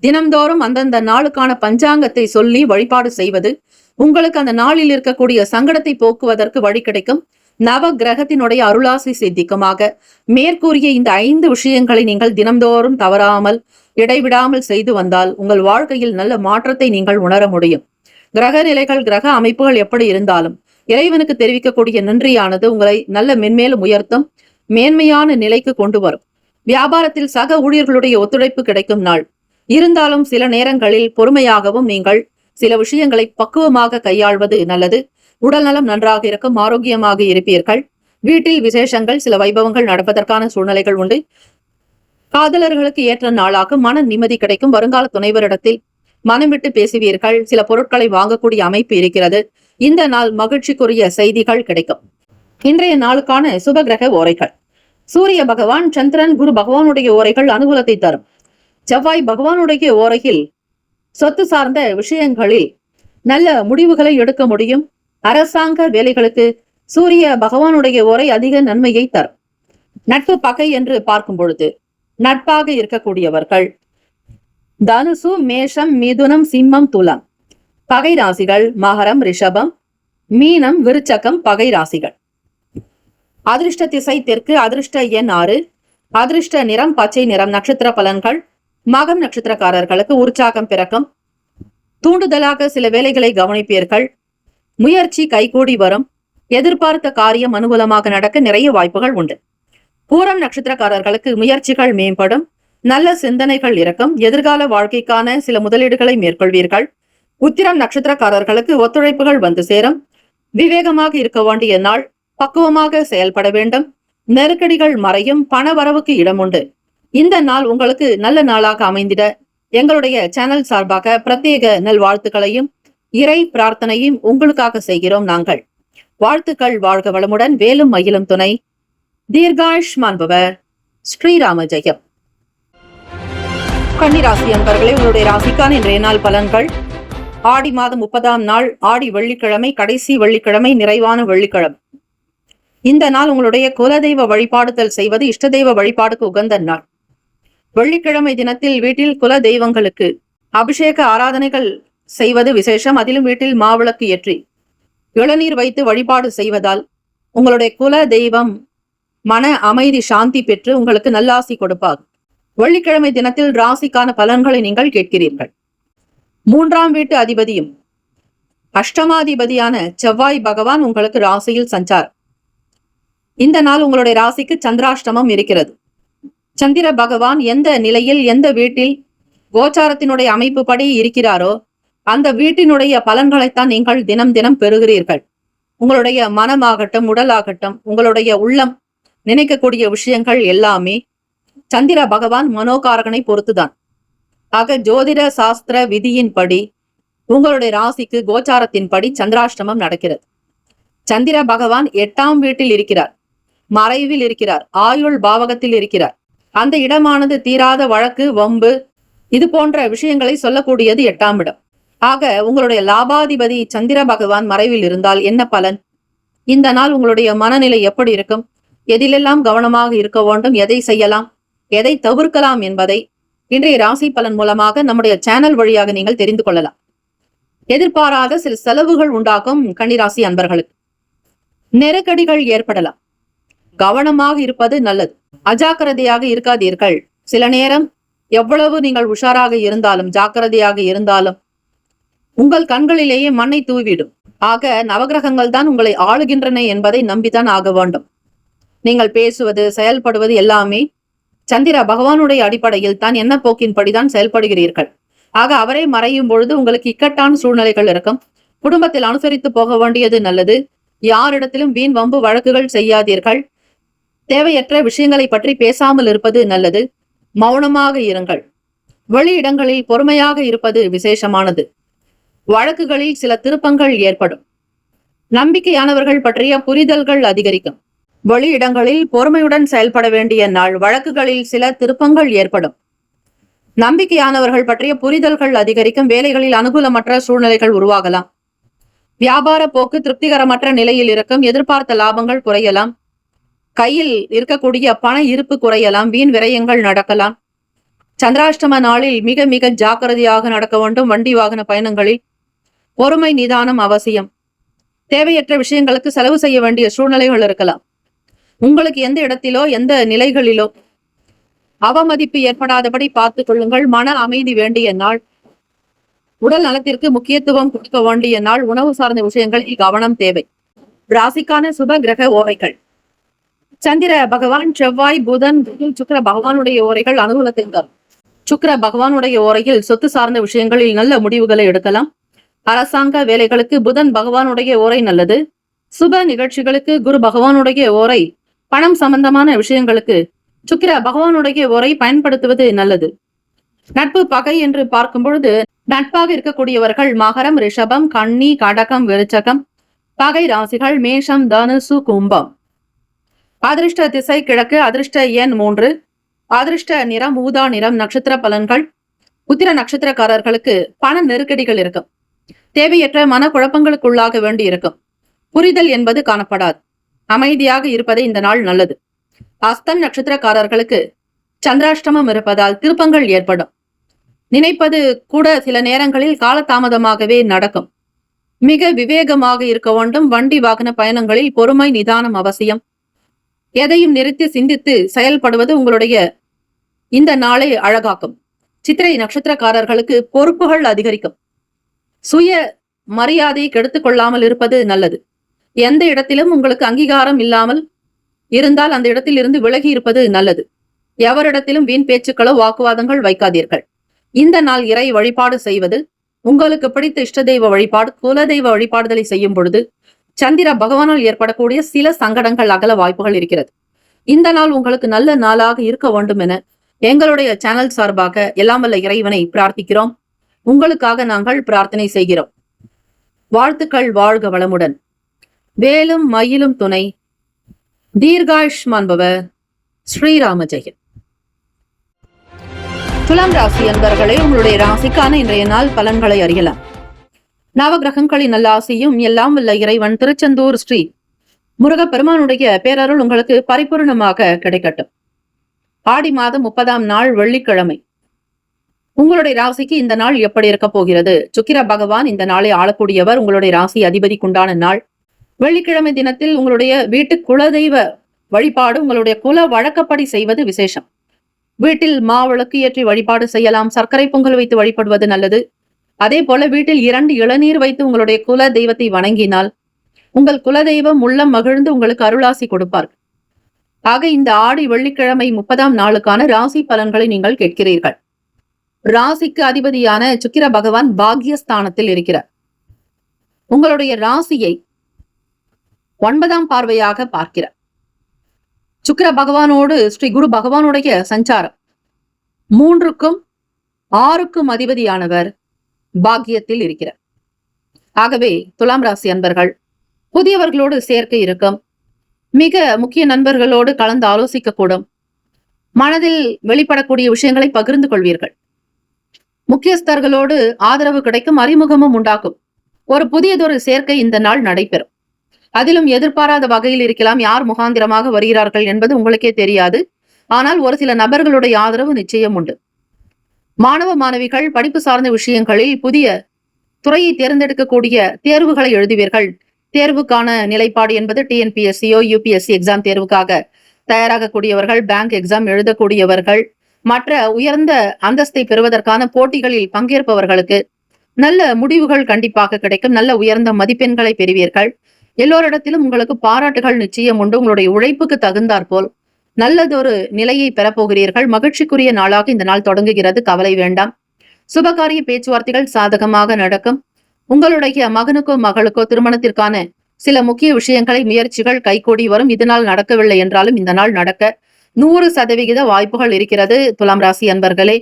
தினம்தோறும் அந்தந்த நாளுக்கான பஞ்சாங்கத்தை சொல்லி வழிபாடு செய்வது உங்களுக்கு அந்த நாளில் இருக்கக்கூடிய சங்கடத்தை போக்குவதற்கு வழி கிடைக்கும். நவ கிரகத்தினுடைய அருளாசி சித்திக்குமாக மேற்கூறிய இந்த 5 விஷயங்களை நீங்கள் தினம்தோறும் தவறாமல் இடைவிடாமல் செய்து வந்தால் உங்கள் வாழ்க்கையில் நல்ல மாற்றத்தை நீங்கள் உணர முடியும். கிரக நிலைகள், கிரக அமைப்புகள் எப்படி இருந்தாலும் இறைவனுக்கு தெரிவிக்கக்கூடிய நன்றியானது உங்களை நல்ல மென்மேலும் உயர்த்தும், மேன்மையான நிலைக்கு கொண்டு வரும். வியாபாரத்தில் சக ஊழியர்களுடைய ஒத்துழைப்பு கிடைக்கும் நாள். இருந்தாலும் சில நேரங்களில் பொறுமையாகவும் நீங்கள் சில விஷயங்களை பக்குவமாக கையாள்வது நல்லது. உடல் நலம் நன்றாக இருக்கும், ஆரோக்கியமாக இருப்பீர்கள். வீட்டில் விசேஷங்கள், சில வைபவங்கள் நடப்பதற்கான சூழ்நிலைகள் உண்டு. காதலர்களுக்கு ஏற்ற நாளாகும். மன நிம்மதி கிடைக்கும். வருங்கால துணைவரிடத்தில் மனம் விட்டு பேசுவீர்கள். சில பொருட்களை வாங்கக்கூடிய அமைப்பு இருக்கிறது. இந்த நாள் மகிழ்ச்சிக்குரிய செய்திகள் கிடைக்கும். இன்றைய நாளுக்கான சுப கிரக ஓரைகள். சூரிய பகவான், சந்திரன், குரு பகவானுடைய ஓரைகள் அனுகூலத்தை தரும். செவ்வாய் பகவானுடைய ஓரையில் சொத்து சார்ந்த விஷயங்களில் நல்ல முடிவுகளை எடுக்க முடியும். அரசாங்க வேலைகளுக்கு சூரிய பகவானுடைய ஓரை அதிக நன்மையை தரும். நட்பு பகை என்று பார்க்கும் பொழுது நட்பாக இருக்கக்கூடியவர்கள் தனுசு, மேஷம், மிதுனம், சிம்மம், துலாம் பகை ராசிகள். மகரம், ரிஷபம், மீனம், விருச்சகம் பகை ராசிகள். அதிர்ஷ்ட திசை தெற்கு. அதிர்ஷ்ட எண் 6. அதிர்ஷ்ட நிறம் பச்சை நிறம். நட்சத்திர பலன்கள். மகம் நட்சத்திரக்காரர்களுக்கு உற்சாகம் பிறக்கும். தூண்டுதலாக சில வேலைகளை கவனிப்பீர்கள். முயற்சி கைகூடி வரும். எதிர்பார்த்த காரியம் அனுகூலமாக நடக்க நிறைய வாய்ப்புகள் உண்டு. பூரம் நட்சத்திரக்காரர்களுக்கு முயற்சிகள் மேம்படும். நல்ல சிந்தனைகள் இருக்கும். எதிர்கால வாழ்க்கைக்கான சில முதலீடுகளை மேற்கொள்வீர்கள். உத்திரம் நட்சத்திரக்காரர்களுக்கு ஒத்துழைப்புகள் வந்து சேரும். விவேகமாக இருக்க வேண்டிய நாள். பக்குவமாக செயல்பட வேண்டும். நெருக்கடிகள் மறையும். பண வரவுக்கு இடம் உண்டு. இந்த நாள் உங்களுக்கு நல்ல நாளாக அமைந்திட எங்களுடைய சேனல் சார்பாக பிரத்யேக நல்வாழ்த்துக்களையும் இறை பிரார்த்தனையும் உங்களுக்காக செய்கிறோம் நாங்கள். வாழ்த்துக்கள். வாழ்க வளமுடன். வேலும் மயிலும் துணை. தீர்காயுஷ்மான் பவ. ஸ்ரீராம ஜெயம். கன்னிராசி அன்பர்களே, உங்களுடைய ராசிக்கான இன்றைய நாள் பலன்கள். ஆடி மாதம் 30ஆம் நாள், ஆடி வெள்ளிக்கிழமை, கடைசி வெள்ளிக்கிழமை, நிறைவான வெள்ளிக்கிழமை. இந்த நாள் உங்களுடைய குலதெய்வ வழிபாடுதல் செய்வது இஷ்ட தெய்வ வழிபாடுக்கு உகந்த நாள். வெள்ளிக்கிழமை தினத்தில் வீட்டில் குல தெய்வங்களுக்கு அபிஷேக ஆராதனைகள் செய்வது விசேஷம். அதிலும் வீட்டில் மாவிளக்கு ஏற்றி இளநீர் வைத்து வழிபாடு செய்வதால் உங்களுடைய குல தெய்வம் மன அமைதி, சாந்தி பெற்று உங்களுக்கு நல்லாசி கொடுப்பார். வெள்ளிக்கிழமை தினத்தில் ராசிக்கான பலன்களை நீங்கள் கேட்கிறீர்கள். 3ஆம் வீட்டு அதிபதியும் அஷ்டமாதிபதியான செவ்வாய் பகவான் உங்களுக்கு ராசியில் சஞ்சார். இந்த நாள் உங்களுடைய ராசிக்கு சந்திராஷ்டமம் இருக்கிறது. சந்திர பகவான் எந்த நிலையில், எந்த வீட்டில் கோச்சாரத்தினுடைய அமைப்பு படி இருக்கிறாரோ அந்த வீட்டினுடைய பலன்களைத்தான் நீங்கள் தினம் தினம் பெறுகிறீர்கள். உங்களுடைய மனமாகட்டும், உடலாகட்டும், உங்களுடைய உள்ளம் நினைக்கக்கூடிய விஷயங்கள் எல்லாமே சந்திர பகவான் மனோகாரகனை பொறுத்துதான். ஆக ஜோதிட சாஸ்திர விதியின்படி உங்களுடைய ராசிக்கு கோச்சாரத்தின்படி சந்திராஷ்டமம் நடக்கிறது. சந்திர பகவான் 8ஆம் வீட்டில் இருக்கிறார், மறைவில் இருக்கிறார், ஆயுள் பாவகத்தில் இருக்கிறார். அந்த இடமானது தீராத வழக்கு, வம்பு, இது போன்ற விஷயங்களை சொல்லக்கூடியது 8ஆம் இடம். ஆக உங்களுடைய லாபாதிபதி சந்திர பகவான் மறைவில் இருந்தால் என்ன பலன்? இந்த நாள் உங்களுடைய மனநிலை எப்படி இருக்கும்? எதிலெல்லாம் கவனமாக இருக்க வேண்டும்? எதை செய்யலாம், எதை தவிர்க்கலாம் என்பதை இன்றைய ராசி பலன் மூலமாக நம்முடைய சேனல் வழியாக நீங்கள் தெரிந்து கொள்ளலாம். எதிர்பாராத சில செலவுகள் உண்டாகும் கன்னிராசி அன்பர்களுக்கு. நெருக்கடிகள் ஏற்படலாம். கவனமாக இருப்பது நல்லது. அஜாக்கிரதையாக இருக்காதீர்கள். சில நேரம் எவ்வளவு நீங்கள் உஷாராக இருந்தாலும், ஜாக்கிரதையாக இருந்தாலும் உங்கள் கண்களிலேயே மண்ணை தூவிடும். ஆக நவகிரகங்கள் தான் உங்களை ஆளுகின்றன என்பதை நம்பித்தான் ஆக வேண்டும். நீங்கள் பேசுவது, செயல்படுவது எல்லாமே சந்திர பகவானுடைய அடிப்படையில் தான், என்ன போக்கின்படிதான் செயல்படுகிறீர்கள். ஆக அவரை மறையும் பொழுது உங்களுக்கு இக்கட்டான சூழ்நிலைகள் இருக்கும். குடும்பத்தில் அனுசரித்து போக வேண்டியது நல்லது. யாரிடத்திலும் வீண் வம்பு வழக்குகள் செய்யாதீர்கள். தேவையற்ற விஷயங்களை பற்றி பேசாமல் இருப்பது நல்லது. மௌனமாக இருங்கள். வெளியிடங்களில் பொறுமையாக இருப்பது விசேஷமானது. வழக்குகளில் சில திருப்பங்கள் ஏற்படும். நம்பிக்கையானவர்கள் பற்றிய புரிதல்கள் அதிகரிக்கும். வெளியிடங்களில் பொறுமையுடன் செயல்பட வேண்டிய நாள். வழக்குகளில் சில திருப்பங்கள் ஏற்படும். நம்பிக்கையானவர்கள் பற்றிய புரிதல்கள் அதிகரிக்கும். வேலைகளில் அனுகூலமற்ற சூழ்நிலைகள் உருவாகலாம். வியாபார போக்கு திருப்திகரமற்ற நிலையில் இருக்கும். எதிர்பார்த்த லாபங்கள் குறையலாம். கையில் இருக்கக்கூடிய பண இருப்பு குறையலாம். வீண் விரயங்கள் நடக்கலாம். சந்திராஷ்டம நாளில் மிக மிக ஜாக்கிரதையாக நடக்க வேண்டும். வண்டி வாகன பயணங்களில் பொறுமை, நிதானம் அவசியம். தேவையற்ற விஷயங்களுக்கு செலவு செய்ய வேண்டிய சூழ்நிலைகள் இருக்கலாம். உங்களுக்கு எந்த இடத்திலோ, எந்த நிலைகளிலோ அவமதிப்பு ஏற்படாதபடி பார்த்துக் கொள்ளுங்கள். மன அமைதி வேண்டிய நாள். உடல் நலத்திற்கு முக்கியத்துவம் கொடுக்க வேண்டிய நாள். உணவு சார்ந்த விஷயங்களில் கவனம் தேவை. ராசிக்கான சுப கிரக ஓரைகள். சந்திர பகவான், செவ்வாய், புதன், சுக்கிர பகவானுடைய ஓரைகள் அனுகூலத்தை தரும். சுக்கிர பகவானுடைய ஓரையில் சொத்து சார்ந்த விஷயங்களில் நல்ல முடிவுகளை எடுக்கலாம். அரசாங்க வேலைகளுக்கு புதன் பகவானுடைய ஓரை நல்லது. சுப நிகழ்ச்சிகளுக்கு குரு பகவானுடைய ஓரை, பணம் சம்பந்தமான விஷயங்களுக்கு சுக்கிர பகவானுடைய ஓரை பயன்படுத்துவது நல்லது. நட்பு பகை என்று பார்க்கும் பொழுது நட்பாக இருக்கக்கூடியவர்கள் மகரம், ரிஷபம், கன்னி, கடகம், விருச்சகம். பகை ராசிகள் மேஷம், தனுசு, கும்பம். அதிர்ஷ்ட திசை கிழக்கு. அதிர்ஷ்ட எண் 3. அதிர்ஷ்ட நிறம் ஊதா நிறம். நட்சத்திர பலன்கள். உத்திர நட்சத்திரக்காரர்களுக்கு பண நெருக்கடிகள் இருக்கும். தேவையற்ற மனக்குழப்பங்களுக்குள்ளாக வேண்டி இருக்கும். புரிதல் என்பது காணப்படாது. அமைதியாக இருப்பதே இந்த நாள் நல்லது. அஸ்தம் நட்சத்திரக்காரர்களுக்கு சந்திராஷ்டமம் இருப்பதால் திருப்பங்கள் ஏற்படும். நினைப்பது கூட சில நேரங்களில் காலதாமதமாகவே நடக்கும். மிக விவேகமாக இருக்க வேண்டும். வண்டி வாகன பயணங்களில் பொறுமை நிதானம் அவசியம். எதையும் நிறுத்தி சிந்தித்து செயல்படுவது உங்களுடைய இந்த நாளை அழகாக்கும். சித்திரை நட்சத்திரக்காரர்களுக்கு பொறுப்புகள் அதிகரிக்கும். சுய மரியாதையை கெடுத்துக் கொள்ளாமல் இருப்பது நல்லது. எந்த இடத்திலும் உங்களுக்கு அங்கீகாரம் இல்லாமல் இருந்தால் அந்த இடத்தில் இருந்து விலகி இருப்பது நல்லது. எவரிடத்திலும் வீண் பேச்சுக்களோ வாக்குவாதங்கள் வைக்காதீர்கள். இந்த நாள் இறை வழிபாடு செய்வது, உங்களுக்கு பிடித்த இஷ்ட தெய்வ வழிபாடு, குலதெய்வ வழிபாடுதலை செய்யும் பொழுது சந்திர பகவானால் ஏற்படக்கூடிய சில சங்கடங்கள் அகல வாய்ப்புகள் இருக்கிறது. இந்த நாள் உங்களுக்கு நல்ல நாளாக இருக்க வேண்டும் என எங்களுடைய சேனல் சார்பாக எல்லாம் வல்ல இறைவனை பிரார்த்திக்கிறோம். உங்களுக்காக நாங்கள் பிரார்த்தனை செய்கிறோம். வாழ்த்துக்கள். வாழ்க வளமுடன். வேலும் மயிலும் துணை. தீர்காயுஷ்மான் பவ. ஸ்ரீராம ஜெயம். துலாம் ராசி அன்பர்களே, உங்களுடைய ராசிக்கான இன்றைய நாள் பலன்களை அறியலாம். நவகிரகங்களின் நல்ல ஆசையும் எல்லாம் வல்ல இறைவன் திருச்செந்தூர் ஸ்ரீ முருகப்பெருமானுடைய பேரருள் உங்களுக்கு பரிபூர்ணமாக கிடைக்கட்டும். ஆடி மாதம் 30ஆம் நாள் வெள்ளிக்கிழமை. உங்களுடைய ராசிக்கு இந்த நாள் எப்படி இருக்க போகிறது? சுக்கிர பகவான் இந்த நாளை ஆளக்கூடியவர். உங்களுடைய ராசி அதிபதிக்குண்டான நாள். வெள்ளிக்கிழமை தினத்தில் உங்களுடைய வீட்டு குலதெய்வ வழிபாடு, உங்களுடைய குல வழக்கப்படி செய்வது விசேஷம். வீட்டில் மாவிளக்கு ஏற்றி வழிபாடு செய்யலாம். சர்க்கரை பொங்கல் வைத்து வழிபடுவது நல்லது. அதே போல வீட்டில் 2 இளநீர் வைத்து உங்களுடைய குல தெய்வத்தை வணங்கினால் உங்கள் குலதெய்வம் உள்ளம் மகிழ்ந்து உங்களுக்கு அருளாசி கொடுப்பார். ஆக இந்த ஆடி வெள்ளிக்கிழமை 30ஆம் நாளுக்கான ராசி பலன்களை நீங்கள் கேட்கிறீர்கள். ராசிக்கு அதிபதியான சுக்கிர பகவான் பாக்யஸ்தானத்தில் இருக்கிறார். உங்களுடைய ராசியை 9ஆம் பார்வையாக பார்க்கிறார். சுக்கிர பகவானோடு ஸ்ரீ குரு பகவானுடைய சஞ்சாரம் 3க்கும் 6க்கும் அதிபதியானவர் பாக்கியத்தில் இருக்கிறார். ஆகவே துலாம் ராசி அன்பர்கள் புதியவர்களோடு சேர்க்கை இருக்கும். மிக முக்கிய நண்பர்களோடு கலந்து ஆலோசிக்க கூடும். மனதில் வெளிப்படக்கூடிய விஷயங்களை பகிர்ந்து கொள்வீர்கள். முக்கியஸ்தர்களோடு ஆதரவு கிடைக்கும். அறிமுகமும் உண்டாகும். ஒரு புதியதொரு சேர்க்கை இந்த நாள் நடைபெறும். அதிலும் எதிர்பாராத வகையில் இருக்கலாம். யார் முகாந்திரமாக வருகிறார்கள் என்பது உங்களுக்கே தெரியாது. ஆனால் ஒரு சில நபர்களுடைய ஆதரவு நிச்சயம் உண்டு. மாணவ மாணவிகள் படிப்பு சார்ந்த விஷயங்களில் புதிய துறையை தேர்ந்தெடுக்கக்கூடிய தேர்வுகளை எழுதுவீர்கள். தேர்வுக்கான நிலைப்பாடு என்பது டிஎன்பிஎஸ்சியோ யூபிஎஸ்சி எக்ஸாம் தேர்வுக்காக தயாராகக்கூடியவர்கள், பேங்க் எக்ஸாம் எழுதக்கூடியவர்கள், மற்ற உயர்ந்த அந்தஸ்தை பெறுவதற்கான போட்டிகளில் பங்கேற்பவர்களுக்கு நல்ல முடிவுகள் கண்டிப்பாக கிடைக்கும். நல்ல உயர்ந்த மதிப்பெண்களை பெறுவீர்கள். எல்லோரிடத்திலும் உங்களுக்கு பாராட்டுகள் நிச்சயம் உண்டு. உங்களுடைய உழைப்புக்கு தகுந்தாற்போல் நல்லதொரு நிலையை பெறப்போகிறீர்கள். மகிழ்ச்சிக்குரிய நாளாக இந்த நாள் தொடங்குகிறது. கவலை வேண்டாம். சுபகாரிய பேச்சுவார்த்தைகள் சாதகமாக நடக்கும். உங்களுடைய மகனுக்கோ மகளுக்கோ திருமணத்திற்கான சில முக்கிய விஷயங்களை முயற்சிகள் கைகூடி வரும். இதனால் நடக்கவில்லை என்றாலும் இந்த நாள் நடக்க 100% வாய்ப்புகள் இருக்கிறது. துலாம் ராசி அன்பர்களே,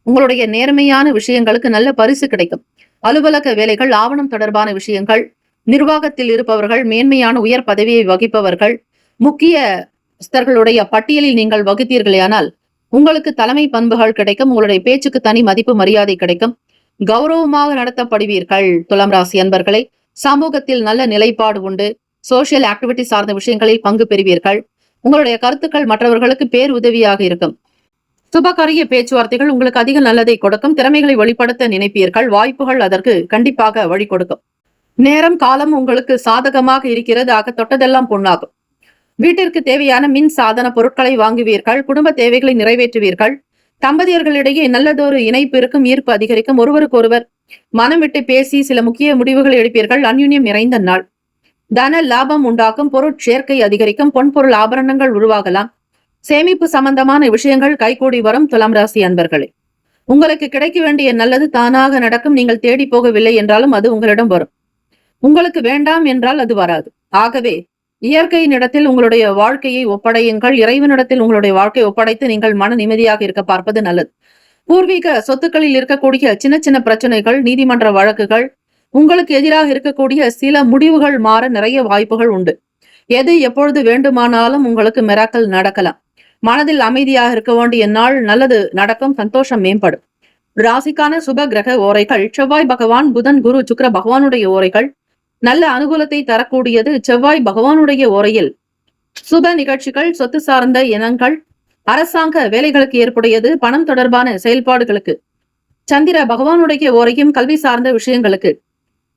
உங்களுடைய நேர்மையான விஷயங்களுக்கு நல்ல பரிசு கிடைக்கும். அலுவலக வேலைகள், ஆவணம் தொடர்பான விஷயங்கள், நிர்வாகத்தில் இருப்பவர்கள், மேன்மையான உயர் பதவியை வகிப்பவர்கள், முக்கியஸ்தர்களுடைய பட்டியலில் நீங்கள் வகித்தீர்களேயானால் உங்களுக்கு தலைமை பண்புகள் கிடைக்கும். உங்களுடைய பேச்சுக்கு தனி மதிப்பு மரியாதை கிடைக்கும். கௌரவமாக நடத்தப்படுவீர்கள். துலாம் ராசி அன்பர்களே, சமூகத்தில் நல்ல நிலைப்பாடு உண்டு. சோசியல் ஆக்டிவிட்டி சார்ந்த விஷயங்களில் பங்கு பெறுவீர்கள். உங்களுடைய கருத்துக்கள் மற்றவர்களுக்கு பேர் உதவியாக இருக்கும். சுபகாரிய பேச்சுவார்த்தைகள் உங்களுக்கு அதிக நல்லதை கொடுக்கும். திறமைகளை வெளிப்படுத்த நினைப்பீர்கள். வாய்ப்புகள் அதற்கு கண்டிப்பாக வழி கொடுக்கும். நேரம் காலம் உங்களுக்கு சாதகமாக இருக்கிறது. ஆக தொட்டதெல்லாம் பொன்னாகும். வீட்டிற்கு தேவையான மின் சாதன பொருட்களை வாங்குவீர்கள். குடும்ப தேவைகளை நிறைவேற்றுவீர்கள். தம்பதியர்களிடையே நல்லதொரு இணைப்பு இருக்கும். ஈர்ப்பு அதிகரிக்கும். ஒருவருக்கொருவர் மனம் விட்டு பேசி சில முக்கிய முடிவுகளை எடுப்பீர்கள். அந்யுன்யம் நிறைந்த நாள். தன லாபம் உண்டாக்கும், பொருட்சேர்க்கை அதிகரிக்கும், பொன்பொருள் ஆபரணங்கள் உருவாகலாம். சேமிப்பு சம்பந்தமான விஷயங்கள் கைகூடி வரும். துலாம் ராசி அன்பர்களே, உங்களுக்கு கிடைக்க வேண்டிய நல்லது தானாக நடக்கும். நீங்கள் தேடி போகவில்லை என்றாலும் அது உங்களிடம் வரும். உங்களுக்கு வேண்டாம் என்றால் அது வராது. ஆகவே இயற்கையினிடத்தில் உங்களுடைய வாழ்க்கையை ஒப்படையுங்கள். இறைவனிடத்தில் உங்களுடைய வாழ்க்கையை ஒப்படைத்து நீங்கள் மன நிம்மதியாக இருக்க பார்ப்பது நல்லது. பூர்வீக சொத்துக்களில் இருக்கக்கூடிய சின்ன சின்ன பிரச்சனைகள், நீதிமன்ற வழக்குகள், உங்களுக்கு எதிராக இருக்கக்கூடிய சில முடிவுகள் மாற நிறைய வாய்ப்புகள் உண்டு. எது எப்பொழுது வேண்டுமானாலும் உங்களுக்கு மிராக்கல் நடக்கலாம். மனதில் அமைதியாக இருக்க வேண்டிய நாள். நல்லது நடக்கும், சந்தோஷம் மேம்படும். ராசிக்கான சுப கிரக ஓரைகள்: செவ்வாய் பகவான், புதன், குரு, சுக்கிர பகவானுடைய ஓரைகள் நல்ல அனுகூலத்தை தரக்கூடியது. செவ்வாய் பகவானுடைய ஓரையில் சுப நிகழ்ச்சிகள், சொத்து சார்ந்த இனங்கள், அரசாங்க வேலைகளுக்கு ஏற்புடையது. பணம் தொடர்பான செயல்பாடுகளுக்கு. சந்திர பகவானுடைய ஓரையும் கல்வி சார்ந்த விஷயங்களுக்கு.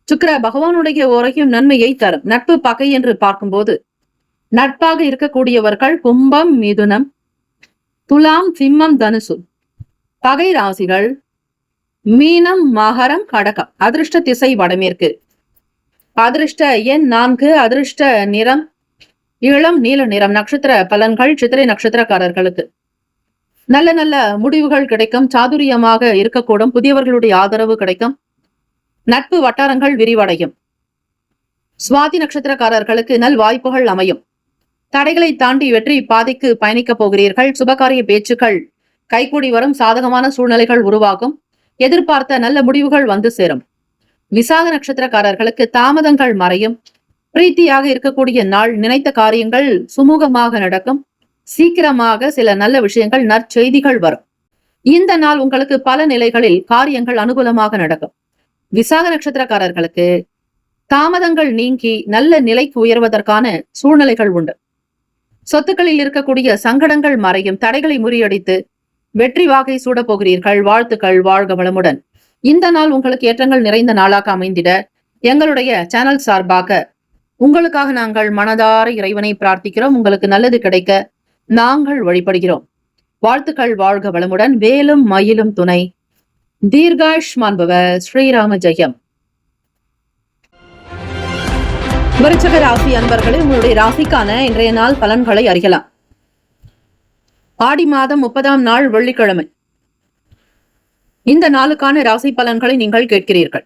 சுக்கிர பகவானுடைய ஓரையும் நன்மையை தரும். நட்பு பகை என்று பார்க்கும்போது நட்பாக இருக்கக்கூடியவர்கள் கும்பம், மிதுனம், துலாம், சிம்மம், தனுசு. பகை ராசிகள் மீனம், மகரம், கடகம். அதிர்ஷ்ட திசை வடமேற்கு. அதிர்ஷ்ட எண் 4. அதிர்ஷ்ட நிறம் இளம் நீல நிறம். நட்சத்திர பலன்கள்: சித்திரை நட்சத்திரக்காரர்களுக்கு நல்ல நல்ல முடிவுகள் கிடைக்கும். சாதுரியமாக இருக்கக்கூடும். புதியவர்களுடைய ஆதரவு கிடைக்கும். நட்பு வட்டாரங்கள் விரிவடையும். சுவாதி நட்சத்திரக்காரர்களுக்கு நல் வாய்ப்புகள் அமையும். தடைகளை தாண்டி வெற்றி பாதைக்கு பயணிக்க போகிறீர்கள். சுபகாரிய பேச்சுக்கள் கைகூடி வரும். சாதகமான சூழ்நிலைகள் உருவாகும். எதிர்பார்த்த நல்ல முடிவுகள் வந்து சேரும். விசாக நட்சத்திரக்காரர்களுக்கு தாமதங்கள் மறையும். பிரீத்தியாக இருக்கக்கூடிய நாள். நினைத்த காரியங்கள் சுமூகமாக நடக்கும். சீக்கிரமாக சில நல்ல விஷயங்கள், நற்செய்திகள் வரும். இந்த நாள் உங்களுக்கு பல நிலைகளில் காரியங்கள் அனுகூலமாக நடக்கும். விசாக நட்சத்திரக்காரர்களுக்கு தாமதங்கள் நீங்கி நல்ல நிலைக்கு உயர்வதற்கான சூழ்நிலைகள் உண்டு. சொத்துக்களில் இருக்கக்கூடிய சங்கடங்கள் மறையும். தடைகளை முறியடித்து வெற்றி வாகை சூட போகிறீர்கள். வாழ்த்துக்கள். வாழ்க வளமுடன். இந்த நாள் உங்களுக்கு ஏற்றங்கள் நிறைந்த நாளாக அமைந்திட எங்களுடைய சேனல் சார்பாக உங்களுக்காக நாங்கள் மனதார இறைவனை பிரார்த்திக்கிறோம். உங்களுக்கு நல்லது கிடைக்க நாங்கள் வழிபடுகிறோம். வாழ்த்துக்கள். வாழ்க வளமுடன். வேலும் மயிலும் துணை. தீர்காயுஷ்மான் பவ. ஸ்ரீராம ஜெயம். விருச்சிக ராசி அன்பர்களே, உங்களுடைய ராசிக்கான இன்றைய நாள் பலன்களை அறியலாம். ஆடி மாதம் 30ஆம் நாள் வெள்ளிக்கிழமை. இந்த நாளுக்கான ராசி பலன்களை நீங்கள் கேட்கிறீர்கள்.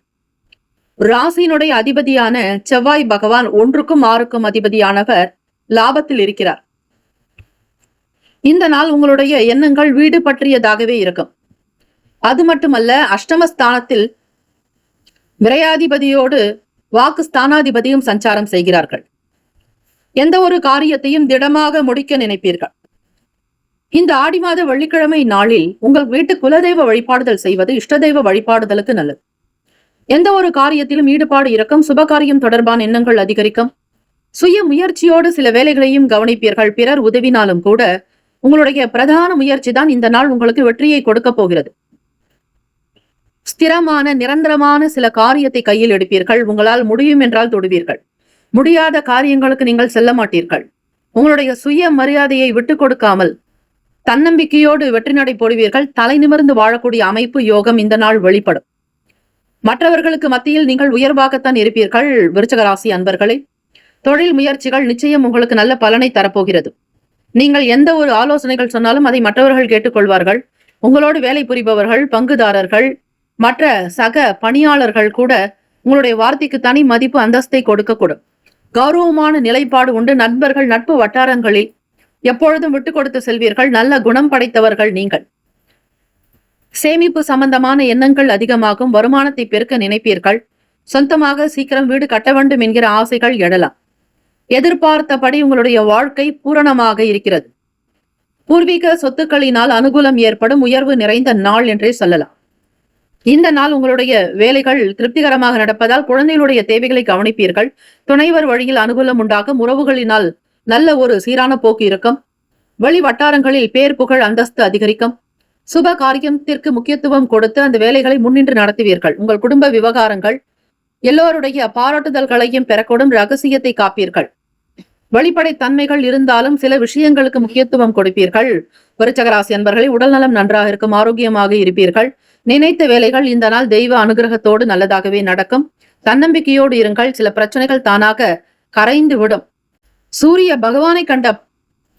ராசியினுடைய அதிபதியான செவ்வாய் பகவான் 1க்கும் 6க்கும் அதிபதியானவர் லாபத்தில் இருக்கிறார். இந்த நாள் உங்களுடைய எண்ணங்கள் வீடு பற்றியதாகவே இருக்கும். அது மட்டுமல்ல, அஷ்டமஸ்தானத்தில் விரையாதிபதியோடு வாக்கு ஸ்தானாதிபதியும் சஞ்சாரம் செய்கிறார்கள். எந்த ஒரு காரியத்தையும் திடமாக முடிக்க நினைப்பீர்கள். இந்த ஆடி மாத வெள்ளிக்கிழமை நாளில் உங்கள் வீட்டு குலதெய்வ வழிபாடுதல் செய்வது இஷ்ட தெய்வ வழிபாடுதலுக்கு நல்லது. எந்த ஒரு காரியத்திலும் ஈடுபாடு இருக்கும். சுபகாரியம் தொடர்பான எண்ணங்கள் அதிகரிக்கும். சுய முயற்சியோடு சில வேலைகளையும் கவனிப்பீர்கள். பிறர் உதவினாலும் கூட உங்களுடைய பிரதான முயற்சி தான் இந்த நாள் உங்களுக்கு வெற்றியை கொடுக்க போகிறது. ஸ்திரமான நிரந்தரமான சில காரியத்தை கையில் எடுப்பீர்கள். உங்களால் முடியும் என்றால் தொடுவீர்கள். முடியாத காரியங்களுக்கு நீங்கள் செல்ல மாட்டீர்கள். உங்களுடைய சுய மரியாதையை விட்டுக் கொடுக்காமல் தன்னம்பிக்கையோடு வெற்றி நடை போடுவீர்கள். தலை நிமிர்ந்து வாழக்கூடிய அமைப்பு, யோகம் இந்த நாள் வெளிப்படும். மற்றவர்களுக்கு மத்தியில் நீங்கள் உயர்வாகத்தான் இருப்பீர்கள். விருச்சிக ராசி அன்பர்களே, தொழில் முயற்சிகள் நிச்சயம் உங்களுக்கு நல்ல பலனை தரப்போகிறது. நீங்கள் எந்த ஒரு ஆலோசனைகள் சொன்னாலும் அதை மற்றவர்கள் கேட்டுக்கொள்வார்கள். உங்களோடு வேலை புரிபவர்கள், பங்குதாரர்கள், மற்ற சக பணியாளர்கள் கூட உங்களுடைய வார்த்தைக்கு தனி மதிப்பு, அந்தஸ்தை கொடுக்கக்கூடும். கௌரவமான நிலைப்பாடு உண்டு. நண்பர்கள், நட்பு வட்டாரங்களில் எப்பொழுதும் விட்டு கொடுத்து செல்வீர்கள். நல்ல குணம் படைத்தவர்கள் நீங்கள். சேமிப்பு சம்பந்தமான எண்ணங்கள் அதிகமாகும். வருமானத்தை பெருக்க நினைப்பீர்கள். சொந்தமாக சீக்கிரம் வீடு கட்ட வேண்டும் என்கிற ஆசைகள் எழலாம். எதிர்பார்த்தபடி உங்களுடைய வாழ்க்கை பூரணமாக இருக்கிறது. பூர்வீக சொத்துக்களினால் அனுகூலம் ஏற்படும். உயர்வு நிறைந்த நாள் என்றே சொல்லலாம். இந்த நாள் உங்களுடைய வேலைகள் திருப்திகரமாக நடப்பதால் குழந்தைகளுடைய தேவைகளை கவனிப்பீர்கள். துணைவர் வழியில் அனுகூலம் உண்டாகும். உறவுகளினால் நல்ல ஒரு சீரான போக்கு இருக்கும். வெளி வட்டாரங்களில் பேர், புகழ், அந்தஸ்து அதிகரிக்கும். சுப காரியத்திற்கு முக்கியத்துவம் கொடுத்து அந்த வேலைகளை முன்னின்று நடத்துவீர்கள். உங்கள் குடும்ப விவகாரங்கள் எல்லோருடைய பாராட்டுதல்களையும் பெறக்கூடும். ரகசியத்தை காப்பீர்கள். வெளிப்படை தன்மைகள் இருந்தாலும் சில விஷயங்களுக்கு முக்கியத்துவம் கொடுப்பீர்கள். விருச்சிக ராசி அன்பர்களை, உடல் நலம் நன்றாக இருக்கும். ஆரோக்கியமாக இருப்பீர்கள். நினைத்த வேலைகள் இந்த நாள் தெய்வ அனுகிரகத்தோடு நல்லதாகவே நடக்கும். தன்னம்பிக்கையோடு இருங்கள். சில பிரச்சனைகள் தானாக கரைந்து விடும். சூரிய பகவானை கண்ட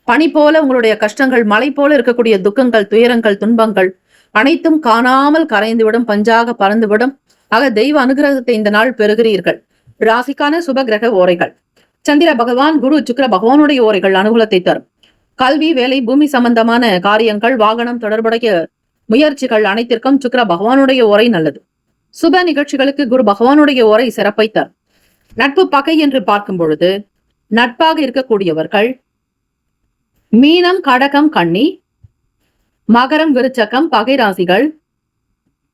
பனி போல உங்களுடைய கஷ்டங்கள், மலை போல இருக்கக்கூடிய துக்கங்கள், துயரங்கள், துன்பங்கள் அனைத்தும் காணாமல் கரைந்துவிடும், பஞ்சாக பறந்துவிடும். ஆக தெய்வ அனுகிரகத்தை இந்த நாள் பெறுகிறீர்கள். ராசிக்கான சுப கிரக ஓரைகள்: சந்திர பகவான், குரு, சுக்கிர பகவானுடைய ஓரைகள் அனுகூலத்தை தரும். கல்வி, வேலை, பூமி சம்பந்தமான காரியங்கள், வாகனம் தொடர்புடைய முயற்சிகள் அனைத்திற்கும் சுக்கிர பகவானுடைய ஓரை நல்லது. சுப நிகழ்ச்சிகளுக்கு குரு பகவானுடைய ஓரை சிறப்பை தரும். நட்பு பகை என்று பார்க்கும் பொழுது நட்பாக இருக்கக்கூடியவர்கள் மீனம், கடகம், கன்னி, மகரம், விருச்சகம் பகை ராசிகள்,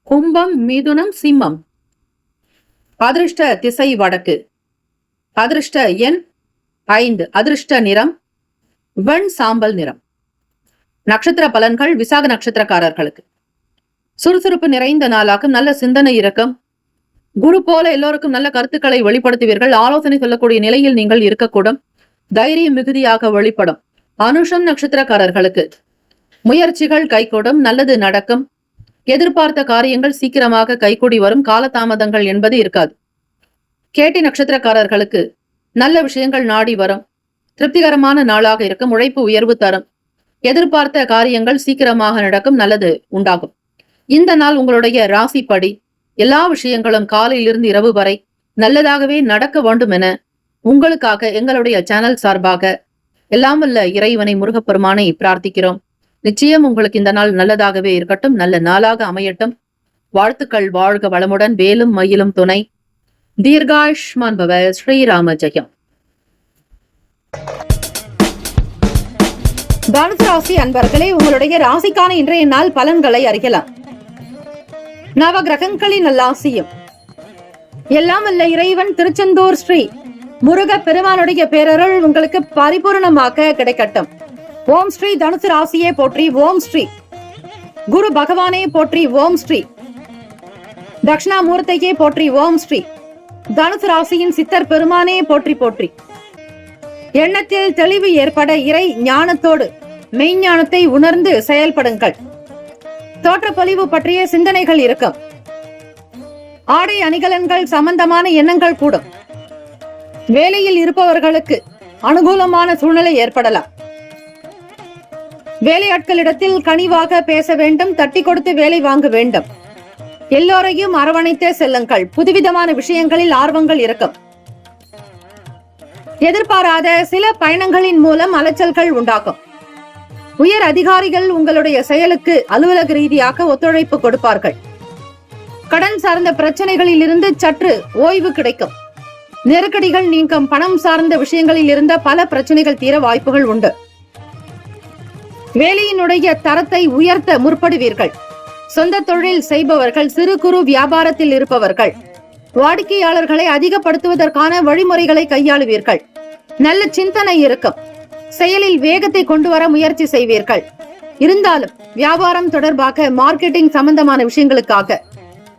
கும்பம், மிதுனம், சிம்மம். அதிர்ஷ்ட திசை வடக்கு. அதிர்ஷ்ட எண் 5. அதிர்ஷ்ட நிறம் வெண் சாம்பல் நிறம். நட்சத்திர பலன்கள்: விசாக நட்சத்திரக்காரர்களுக்கு சுறுசுறுப்பு நிறைந்த நாளாகும். நல்ல சிந்தனை இருக்கும். குரு போல எல்லோருக்கும் நல்ல கருத்துக்களை வெளிப்படுத்துவீர்கள். ஆலோசனை சொல்லக்கூடிய நிலையில் நீங்கள் இருக்கக்கூடும். தைரியம் மிகுதியாக வெளிப்படும். அனுஷம் நட்சத்திரக்காரர்களுக்கு முயற்சிகள் கைகூடும், நல்லது நடக்கும். எதிர்பார்த்த காரியங்கள் சீக்கிரமாக கைகூடி வரும். காலதாமதங்கள் என்பது இருக்காது. கேட்டி நட்சத்திரக்காரர்களுக்கு நல்ல விஷயங்கள் நாடி வரும். திருப்திகரமான நாளாக இருக்கும். உழைப்பு உயர்வு தரும். எதிர்பார்த்த காரியங்கள் சீக்கிரமாக நடக்கும், நல்லது உண்டாகும். இந்த நாள் உங்களுடைய ராசிப்படி எல்லா விஷயங்களும் காலையிலிருந்து இரவு வரை நல்லதாகவே நடக்க வேண்டும் என உங்களுக்காக எங்களுடைய சேனல் சார்பாக எல்லாம் வல்ல இறைவனை முருகப்பெருமானை பிரார்த்திக்கிறோம். நிச்சயம் உங்களுக்கு இந்த நாள் நல்லதாகவே இருக்கட்டும், நல்ல நாளாக அமையட்டும். வாழ்த்துக்கள். வாழ்க வளமுடன். வேலும் மயிலும் துணை. தீர்காயுஷ்மான் பவ. ஸ்ரீராம ஜெயம். தனுசு ராசி அன்பர்களே, உங்களுடைய ராசிக்கான இன்றைய நாள் பலன்களை அறியலாம். நவ கிரகங்களின் நல்லாசியும் எல்லாம் வல்ல இறைவன் திருச்செந்தூர் ஸ்ரீ முருக பெருமானுடைய பேரருள் உங்களுக்கு பரிபூர்ணமாக கிடைக்கட்டும். ஓம் ஸ்ரீ தனுசு ராசியே போற்றி. ஓம் ஸ்ரீ குரு பகவானே போற்றி. ஓம் ஸ்ரீ தட்சிணாமூர்த்தியே போற்றி. ஓம் ஸ்ரீ தனுசு ராசியின் சித்தர் பெருமானே போற்றி போற்றி. எண்ணத்தில் தெளிவு ஏற்பட இறை ஞானத்தோடு மெய்ஞானத்தை உணர்ந்து செயல்படுங்கள். தோற்றப்பொலிவு பற்றிய சிந்தனைகள் இருக்கும். ஆடை அணிகலன்கள் சம்பந்தமான எண்ணங்கள் கூடும். வேலையில் இருப்பவர்களுக்கு அனுகூலமான சூழ்நிலை ஏற்படலாம். வேலையாட்களிடத்தில் கனிவாக பேச வேண்டும். தட்டி கொடுத்து வேலை வாங்க வேண்டும். எல்லோரையும் அரவணைத்தே செல்லுங்கள். புதுவிதமான விஷயங்களில் ஆர்வங்கள் இருக்கும். எதிர்பாராத சில பயணங்களின் மூலம் அலைச்சல்கள் உண்டாகும். உயர் அதிகாரிகள் உங்களுடைய செயலுக்கு அலுவலக ரீதியாக ஒத்துழைப்பு கொடுப்பார்கள். கடன் சார்ந்த பிரச்சனைகளில் இருந்து சற்று ஓய்வு கிடைக்கும். நெருக்கடிகள் நீங்கும். பணம் சார்ந்த விஷயங்களில் இருந்த பல பிரச்சனைகள் தீர வாய்ப்புகள் உண்டு. வேலையினுடைய தரத்தை உயர்த்த முற்படுவீர்கள். சொந்த தொழில் செய்பவர்கள், சிறு குறு வியாபாரத்தில் இருப்பவர்கள், வாடிக்கையாளர்களை அதிகப்படுத்துவதற்கான வழிமுறைகளை கையாளுவீர்கள். நல்ல சிந்தனை இருக்கும். செயலில் வேகத்தை கொண்டு வர முயற்சி செய்வீர்கள். இருந்தாலும் வியாபாரம் தொடர்பாக மார்க்கெட்டிங் சம்பந்தமான விஷயங்களுக்காக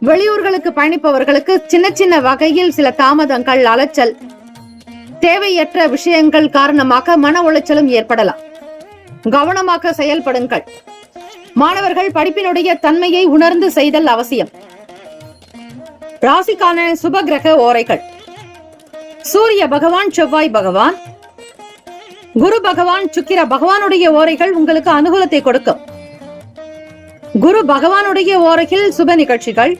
வெளியூர்களுக்கு பயணிப்பவர்களுக்கு சின்ன சின்ன வகையில் சில தாமதங்கள், அலைச்சல், தேவையற்ற விஷயங்கள் காரணமாக மன உளைச்சலும் ஏற்படலாம். கவனமாக செயல்படுங்கள். மாணவர்கள் படிப்பினுடைய தன்மையை உணர்ந்து செய்தல் அவசியம். ராசிக்கான சுப கிரக ஓரைகள்: சூரிய பகவான், செவ்வாய் பகவான், குரு பகவான், சுக்கிர பகவானுடைய ஓரைகள் உங்களுக்கு அனுகூலத்தை கொடுக்கும். குரு பகவானுடைய ஓரையில் சுப நிகழ்ச்சிகள்,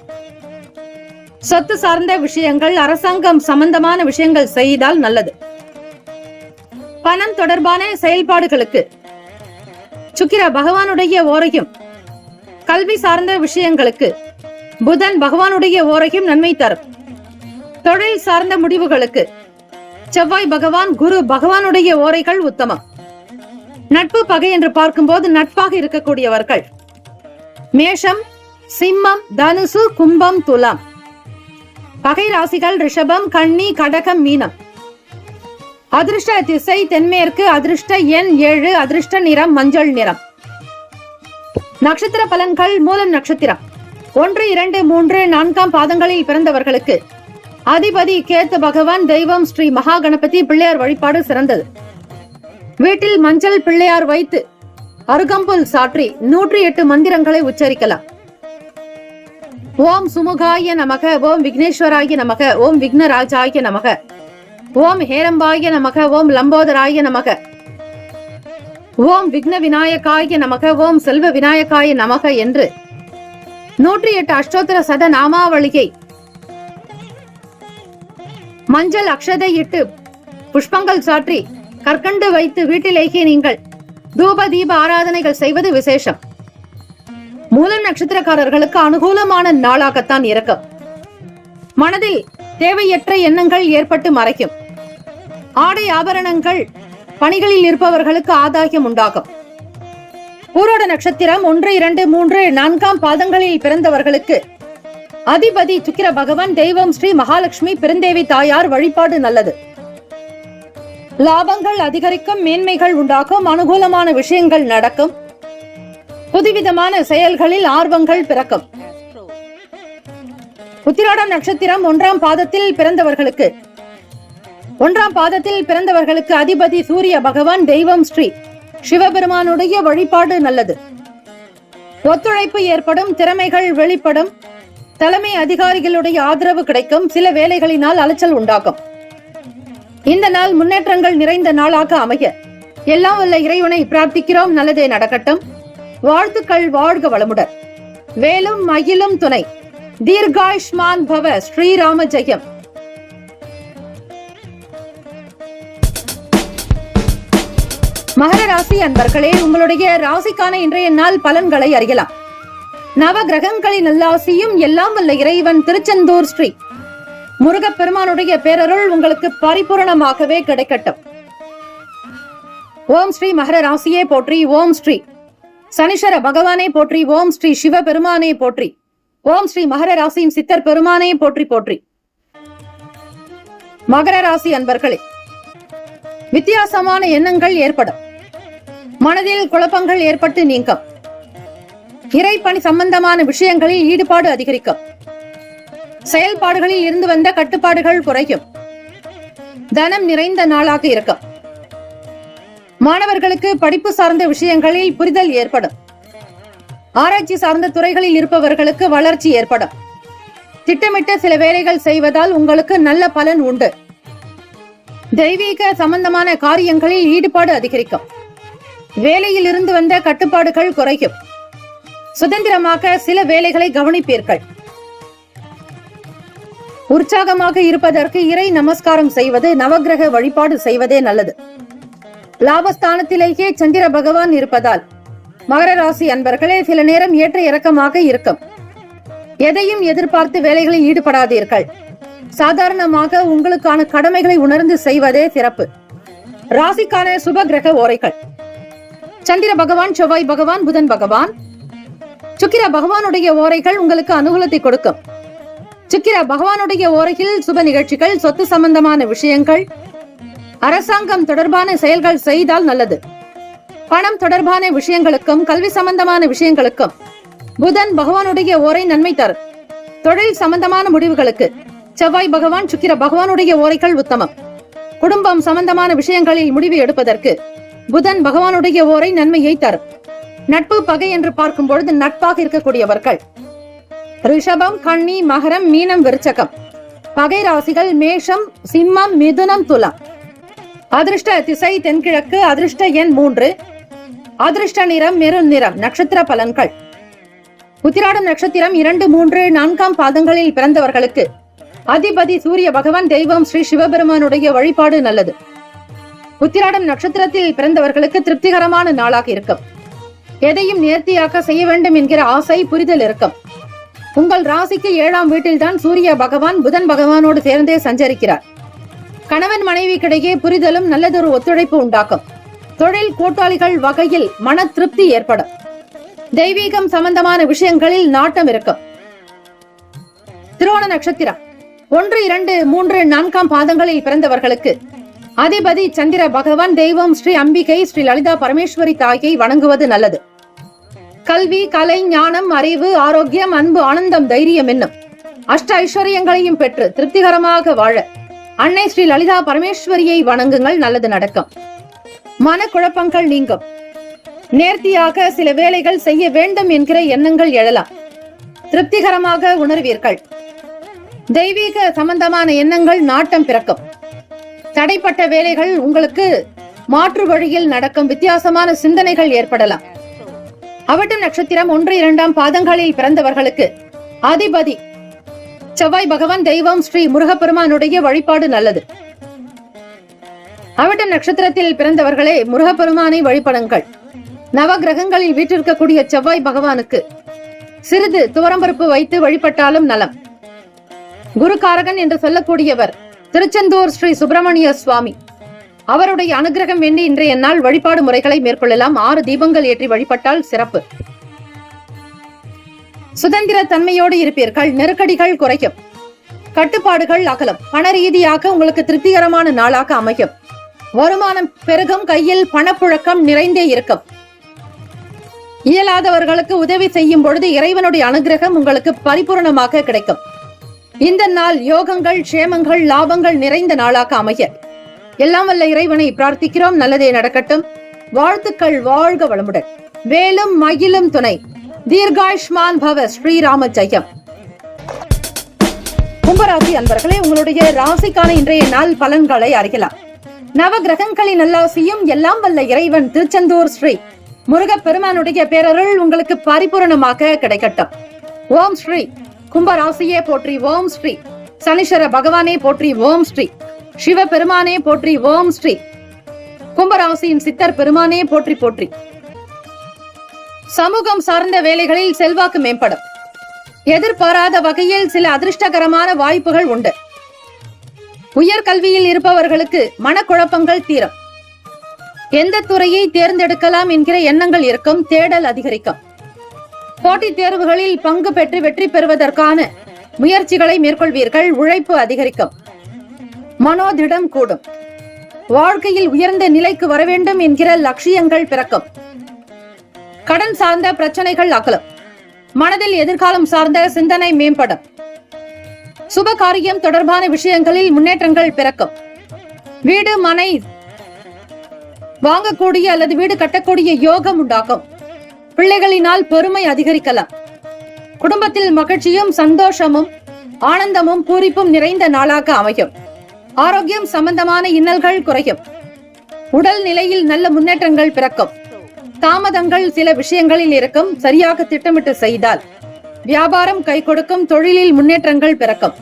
சொத்து சார்ந்த விஷயங்கள், அரசாங்கம் சம்பந்தமான விஷயங்கள் செய்தால் நல்லது. பணம் தொடர்பான செயல்பாடுகளுக்கு சுக்கிர பகவானுடைய ஓரையும், கல்வி சார்ந்த விஷயங்களுக்கு புதன் பகவானுடைய ஓரையும் நன்மை தரும். தொழில் சார்ந்த முடிவுகளுக்கு செவ்வாய் பகவான், குரு பகவானுடைய ஓரைகள் உத்தமம். நட்பு பகை என்று பார்க்கும்போது நட்பாக இருக்கக்கூடியவர்கள் மேஷம், சிம்மம், தனுசு, கும்பம், துலாம். பகை ராசிகள் ரிஷபம், கன்னி, கடகம், மீனம். அதிர்ஷ்ட திசை தென்மேற்கு. அதிர்ஷ்ட எண் 7. அதிர்ஷ்ட நிறம் மஞ்சள் நிறம். நட்சத்திர பலன்கள்: மூலம் நட்சத்திரம் 1, 2, 3, 4 பாதங்களில் பிறந்தவர்களுக்கு அதிபதி கேத்து பகவான், தெய்வம் ஸ்ரீ மகா கணபதி, பிள்ளையார் வழிபாடு சிறந்தது. வீட்டில் மஞ்சள் பிள்ளையார் வைத்து அருகம்புல் சாற்றி 108 மந்திரங்களை உச்சரிக்கலாம். ஓம் சுமுகாய நமக, ஓம் விக்னேஸ்வராய நமக, ஓம் விக்னராஜாய நமக, ஓம் ஹேரம்பாய நமக, ஓம் லம்போதராய நமக, ஓம் விக்ன விநாயகாய நமக, ஓம் செல்வ விநாயகாய நமக என்று 108 அஷ்டோத்திர சத நாமாவளியை மஞ்சள் அக்ஷதை இட்டு புஷ்பங்கள் சாற்றி கற்கண்டு வைத்து வீட்டிலேயே நீங்கள் தூப தீப ஆராதனைகள் செய்வது விசேஷம். மூலம் நட்சத்திரக்காரர்களுக்கு அனுகூலமான நாளாகத்தான் இருக்கும். மனதில் தேவையற்ற எண்ணங்கள் ஏற்பட்டு மறைக்கும். ஆடை ஆபரணங்கள் பணிகளில் இருப்பவர்களுக்கு ஆதாயம் உண்டாகும். பூரோட நட்சத்திரம் 1, 2, 3, 4 பாதங்களில் பிறந்தவர்களுக்கு அதிபதி சுக்கிர பகவான், தெய்வம் ஸ்ரீ மகாலட்சுமி பெருந்தேவி தாயார் வழிபாடு நல்லது. லாபங்கள் அதிகரிக்கும், மேன்மைகள் உண்டாகும், அனுகூலமான விஷயங்கள் நடக்கும், புதுவிதமான செயல்களில் ஆர்வங்கள் பிறக்கும். உத்திராடம் நட்சத்திரம் 1ஆம் பாதத்தில் பிறந்தவர்களுக்கு 1ஆம் பாதத்தில் பிறந்தவர்களுக்கு அதிபதி சூரிய பகவான், தெய்வம் ஸ்ரீ சிவபெருமானுடைய வழிபாடு நல்லது. ஒத்துழைப்பு ஏற்படும், திறமைகள் வெளிப்படும், தலைமை அதிகாரிகளுடைய ஆதரவு கிடைக்கும், சில வேலைகளினால் அலைச்சல் உண்டாகும். இந்த நாள் முன்னேற்றங்கள் நிறைந்த நாளாக அமைய எல்லாம் வல்ல இறைவனை பிரார்த்திக்கிறோம். நல்லதே நடக்கட்டும். வாழ்த்துக்கள். வாழ்க வளமுடன். வேலும் மயிலும் துணை. தீர்காயுஷ்மான் பவ. ஸ்ரீராம ஜெயம். மகர ராசி அன்பர்களே, உங்களுடைய ராசிக்கான இன்றைய நாள் பலன்களை அறியலாம். நவ கிரகங்களின் நல்லாசியும் எல்லாம் வல்ல இறைவன் திருச்செந்தூர் ஸ்ரீ முருகப்பெருமானுடைய பேரருள் உங்களுக்கு பரிபூரணமாகவே கிடைக்கட்டும். ஓம் ஸ்ரீ மகர ராசியே போற்றி. ஓம் ஸ்ரீ சனீஸ்வர பகவானே போற்றி. ஓம் ஸ்ரீ சிவபெருமானே போற்றி. ஓம் ஸ்ரீ மகர ராசியின் சித்தர் பெருமானே போற்றி போற்றி. மகர ராசி அன்பர்களே, வித்தியாசமான எண்ணங்கள் ஏற்படும். மனதில் குழப்பங்கள் ஏற்பட்டு நீங்கும். இறைப்பணி சம்பந்தமான விஷயங்களில் ஈடுபாடு அதிகரிக்கும். செயல்பாடுகளில் இருந்து வந்த கட்டுப்பாடுகள் குறையும். தனம் நிறைந்த நாளாக இருக்கும். மாணவர்களுக்கு படிப்பு சார்ந்த விஷயங்களில் புரிதல் ஏற்படும். ஆராய்ச்சி சார்ந்த துறைகளில் இருப்பவர்களுக்கு வளர்ச்சி ஏற்படும். திட்டமிட்ட சில வேலைகள் செய்வதால் உங்களுக்கு நல்ல பலன் உண்டு. தெய்வீக சம்பந்தமான காரியங்களில் ஈடுபாடு அதிகரிக்கும். வேலையில் இருந்து வந்த கட்டுப்பாடுகள் குறையும். சுதந்திரமாக சில வேலைகளை கவனிப்பீர்கள். உற்சாகமாக இருப்பதற்கு இறை நமஸ்காரம் செய்வது, நவக்கிரக வழிபாடு செய்வதே நல்லது. லாபஸ்தானத்திலேயே சந்திர பகவான் இருப்பதால் மகர ராசி அன்பர்களே சில நேரம் ஏற்ற இறக்கமாக இருக்கும். எதையும் எதிர்பார்த்து வேலைகளில் ஈடுபடாதீர்கள். சாதாரணமாக உங்களுக்கான கடமைகளை உணர்ந்து செய்வதே சிறப்பு. ராசிக்கான சுப கிரக ஓரைகள். சந்திர பகவான், செவ்வாய் பகவான், புதன் பகவான், சுக்கிர பகவானுடைய ஓரைகள் உங்களுக்கு அனுகூலத்தை கொடுக்கும். சுக்கிர பகவானுடைய ஓரையில் சுப நிகழ்ச்சிகள், சொத்து சம்பந்தமான விஷயங்கள், அரசாங்கம் தொடர்பான செயல்கள் செய்தால் நல்லது. பணம் தொடர்பான விஷயங்களுக்கும் கல்வி சம்பந்தமான விஷயங்களுக்கும் புதன் பகவானுடைய ஓரை நன்மை தரும். தொழில் சம்பந்தமான முடிவுகளுக்கு செவ்வாய் பகவான், சுக்கிர பகவானுடைய ஓரைகள் உத்தமம். குடும்பம் சம்பந்தமான விஷயங்களில் முடிவு எடுப்பதற்கு புதன் பகவானுடைய ஓரை நன்மையை தரும். நட்பு பகை என்று பார்க்கும் பொழுது நட்பாக இருக்கக்கூடியவர்கள் ரிஷபம், கன்னி, மகரம், மீனம், விருச்சகம். பகை ராசிகள் மேஷம், சிம்மம், மிதுனம், துலாம். அதிர்ஷ்ட திசை தென்கிழக்கு. அதிர்ஷ்ட எண் 3. அதிர்ஷ்ட நிறம் மெருன் நிறம். நட்சத்திர பலன்கள். உத்திராடம் நட்சத்திரம் 2, 3, 4 பாதங்களில் பிறந்தவர்களுக்கு அதிபதி சூரிய பகவான், தெய்வம் ஸ்ரீ சிவபெருமானுடைய வழிபாடு நல்லது. உத்திராடம் நட்சத்திரத்தில் பிறந்தவர்களுக்கு திருப்திகரமான நாளாக இருக்கும். எதையும் நேர்த்தியாக செய்ய வேண்டும் என்கிற ஆசை, புரிதல் இருக்கும். உங்கள் ராசிக்கு 7ஆம் வீட்டில்தான் சூரிய பகவான் புதன் பகவானோடு சேர்ந்தே சஞ்சரிக்கிறார். கணவன் மனைவிக்கிடையே புரிதலும் நல்லதொரு ஒத்துழைப்பு உண்டாக்கும். தொழில் கூட்டாளிகள் வகையில் மன திருப்தி ஏற்படும். தெய்வீகம் சம்பந்தமான விஷயங்களில் நாட்டம் இருக்கும். திருவோண நட்சத்திரம் 1, 2, 3, 4 பாதங்களில் பிறந்தவர்களுக்கு அதிபதி சந்திர பகவான், தெய்வம் ஸ்ரீ அம்பிகை, ஸ்ரீ லலிதா பரமேஸ்வரி தாயை வணங்குவது நல்லது. கல்வி, கலை, ஞானம், அறிவு, ஆரோக்கியம், அன்பு, ஆனந்தம், தைரியம் என்னும் அஷ்ட ஐஸ்வர்யங்களையும் பெற்று திருப்திகரமாக வாழ அன்னை ஸ்ரீ லலிதா பரமேஸ்வரியை வணங்குங்கள். நல்லது நடக்கும். மனக்குழப்பங்கள் நீங்கும். நேர்த்தியாக சில வேலைகள் செய்ய வேண்டும் என்கிற எண்ணங்கள் எழலாம். திருப்திகரமாக உணர்வீர்கள். தெய்வீக சம்பந்தமான எண்ணங்கள் நாட்டம் பிறக்கும். தடைப்பட்ட வேலைகள் உங்களுக்கு மாற்று வழியில் நடக்கும், வித்தியாசமான சிந்தனைகள் ஏற்படலாம். அவிட்டம் நட்சத்திரம் 1, 2 பாதங்களில் பிறந்தவர்களுக்கு அதிபதி செவ்வாய் பகவான், தெய்வம் ஸ்ரீ முருகப்பெருமானுடைய வழிபாடு நல்லது. அவிட்டம் நட்சத்திரத்தில் பிறந்தவர்களே முருகப்பெருமானை வழிபடுங்கள். நவ கிரகங்களில் வீற்றிருக்கக்கூடிய செவ்வாய் பகவானுக்கு சிறிது துவரம்பருப்பு வைத்து வழிபட்டாலும் நலம். குருகாரகன் என்று சொல்லக்கூடியவர் திருச்செந்தூர் ஸ்ரீ சுப்பிரமணிய சுவாமி. அவருடைய அனுகிரகம் வேண்டி இன்றைய நாள் வழிபாடு முறைகளை மேற்கொள்ளலாம். 6 தீபங்கள் ஏற்றி வழிபட்டால் சிறப்பு. சுதந்திர தன்மையோடு இருப்பீர்கள். நெருக்கடிகள் குறையும், கட்டுப்பாடுகள் அகலும். பண ரீதியாக உங்களுக்கு திருப்திகரமான நாளாக அமையும். வருமானம் பெருகும், கையில் பணப்புழக்கம் நிறைந்தே இருக்கும். இயலாதவர்களுக்கு உதவி செய்யும் பொழுது இறைவனுடைய அனுகிரகம் உங்களுக்கு பரிபூர்ணமாக கிடைக்கும். இந்த நாள் யோகங்கள், க்ஷேமங்கள், லாபங்கள் நிறைந்த நாளாக அமைய எல்லாம் வல்ல இறைவனை பிரார்த்திக்கிறோம். நல்லதே நடக்கட்டும். வாழ்த்துக்கள். வாழ்க வளமுடன். வேலும் மகிழும் துணை. தீர்காயுஷ்மான் பவ. ஸ்ரீராம ஜெயம். கும்பராசி அன்பர்களே, உங்களுடைய ராசிக்கான இன்றைய நாள் பலன்களை அறியலாம். நவ கிரகங்களின் நல்லாசியும் எல்லாம் வல்ல இறைவன் திருச்செந்தூர் ஸ்ரீ முருகப்பெருமானுடைய பேரருள் உங்களுக்கு பரிபூரணமாக கிடைக்கட்டும். ஓம் ஸ்ரீ கும்பராசியே போற்றி. ஓம் ஸ்ரீ சனீஸ்வர பகவானே போற்றி. ஓம் ஸ்ரீ சிவ பெருமானே போற்றி. ஓம் ஸ்ரீ கும்பராசியின் சித்தர் பெருமானே போற்றி போற்றி. சமூகம் சார்ந்த வேலைகளில் செல்வாக்கு மேம்படும். எதிர்பாராத வகையில் சில அதிர்ஷ்டகரமான வாய்ப்புகள் உண்டு. உயர்கல்வியில் இருப்பவர்களுக்கு மனக்குழப்பங்கள் தீரும். எந்த துறையை தேர்ந்தெடுக்கலாம் என்கிற எண்ணங்கள் இருக்கும். தேடல் அதிகரிக்கும். போட்டித் தேர்வுகளில் பங்கு பெற்று வெற்றி பெறுவதற்கான முயற்சிகளை மேற்கொள்வீர்கள். உழைப்பு அதிகரிக்கும். மனோதிடம் கூடும். வாழ்க்கையில் உயர்ந்த நிலைக்கு வர வேண்டும் என்கிற லட்சியங்கள் பிறக்கும். கடன் சார்ந்த பிரச்சனைகள் அகலும். மனதில் எதிர்காலம் சார்ந்த சிந்தனை மேம்படும். சுப காரியம் தொடர்பான விஷயங்களில் முன்னேற்றங்கள் பிறக்கும். வீடு மனை வாங்கக்கூடிய அல்லது வீடு கட்டக்கூடிய யோகம் உண்டாகும். பிள்ளைகளினால் பெருமை அதிகரிக்கலாம். குடும்பத்தில் மகிழ்ச்சியும் சந்தோஷமும் ஆனந்தமும் பூரிப்பும் நிறைந்த நாளாக அமையும். ஆரோக்கியம் சம்பந்தமான இன்னல்கள் குறையும். உடல் நிலையில் நல்ல முன்னேற்றங்கள் பிறக்கும். தாமதங்கள் சில விஷயங்களில் இருக்கும். சரியாக திட்டமிட்டு செய்தால் வியாபாரம் கை கொடுக்கும். தொழிலில் முன்னேற்றங்கள் பிறக்கும்.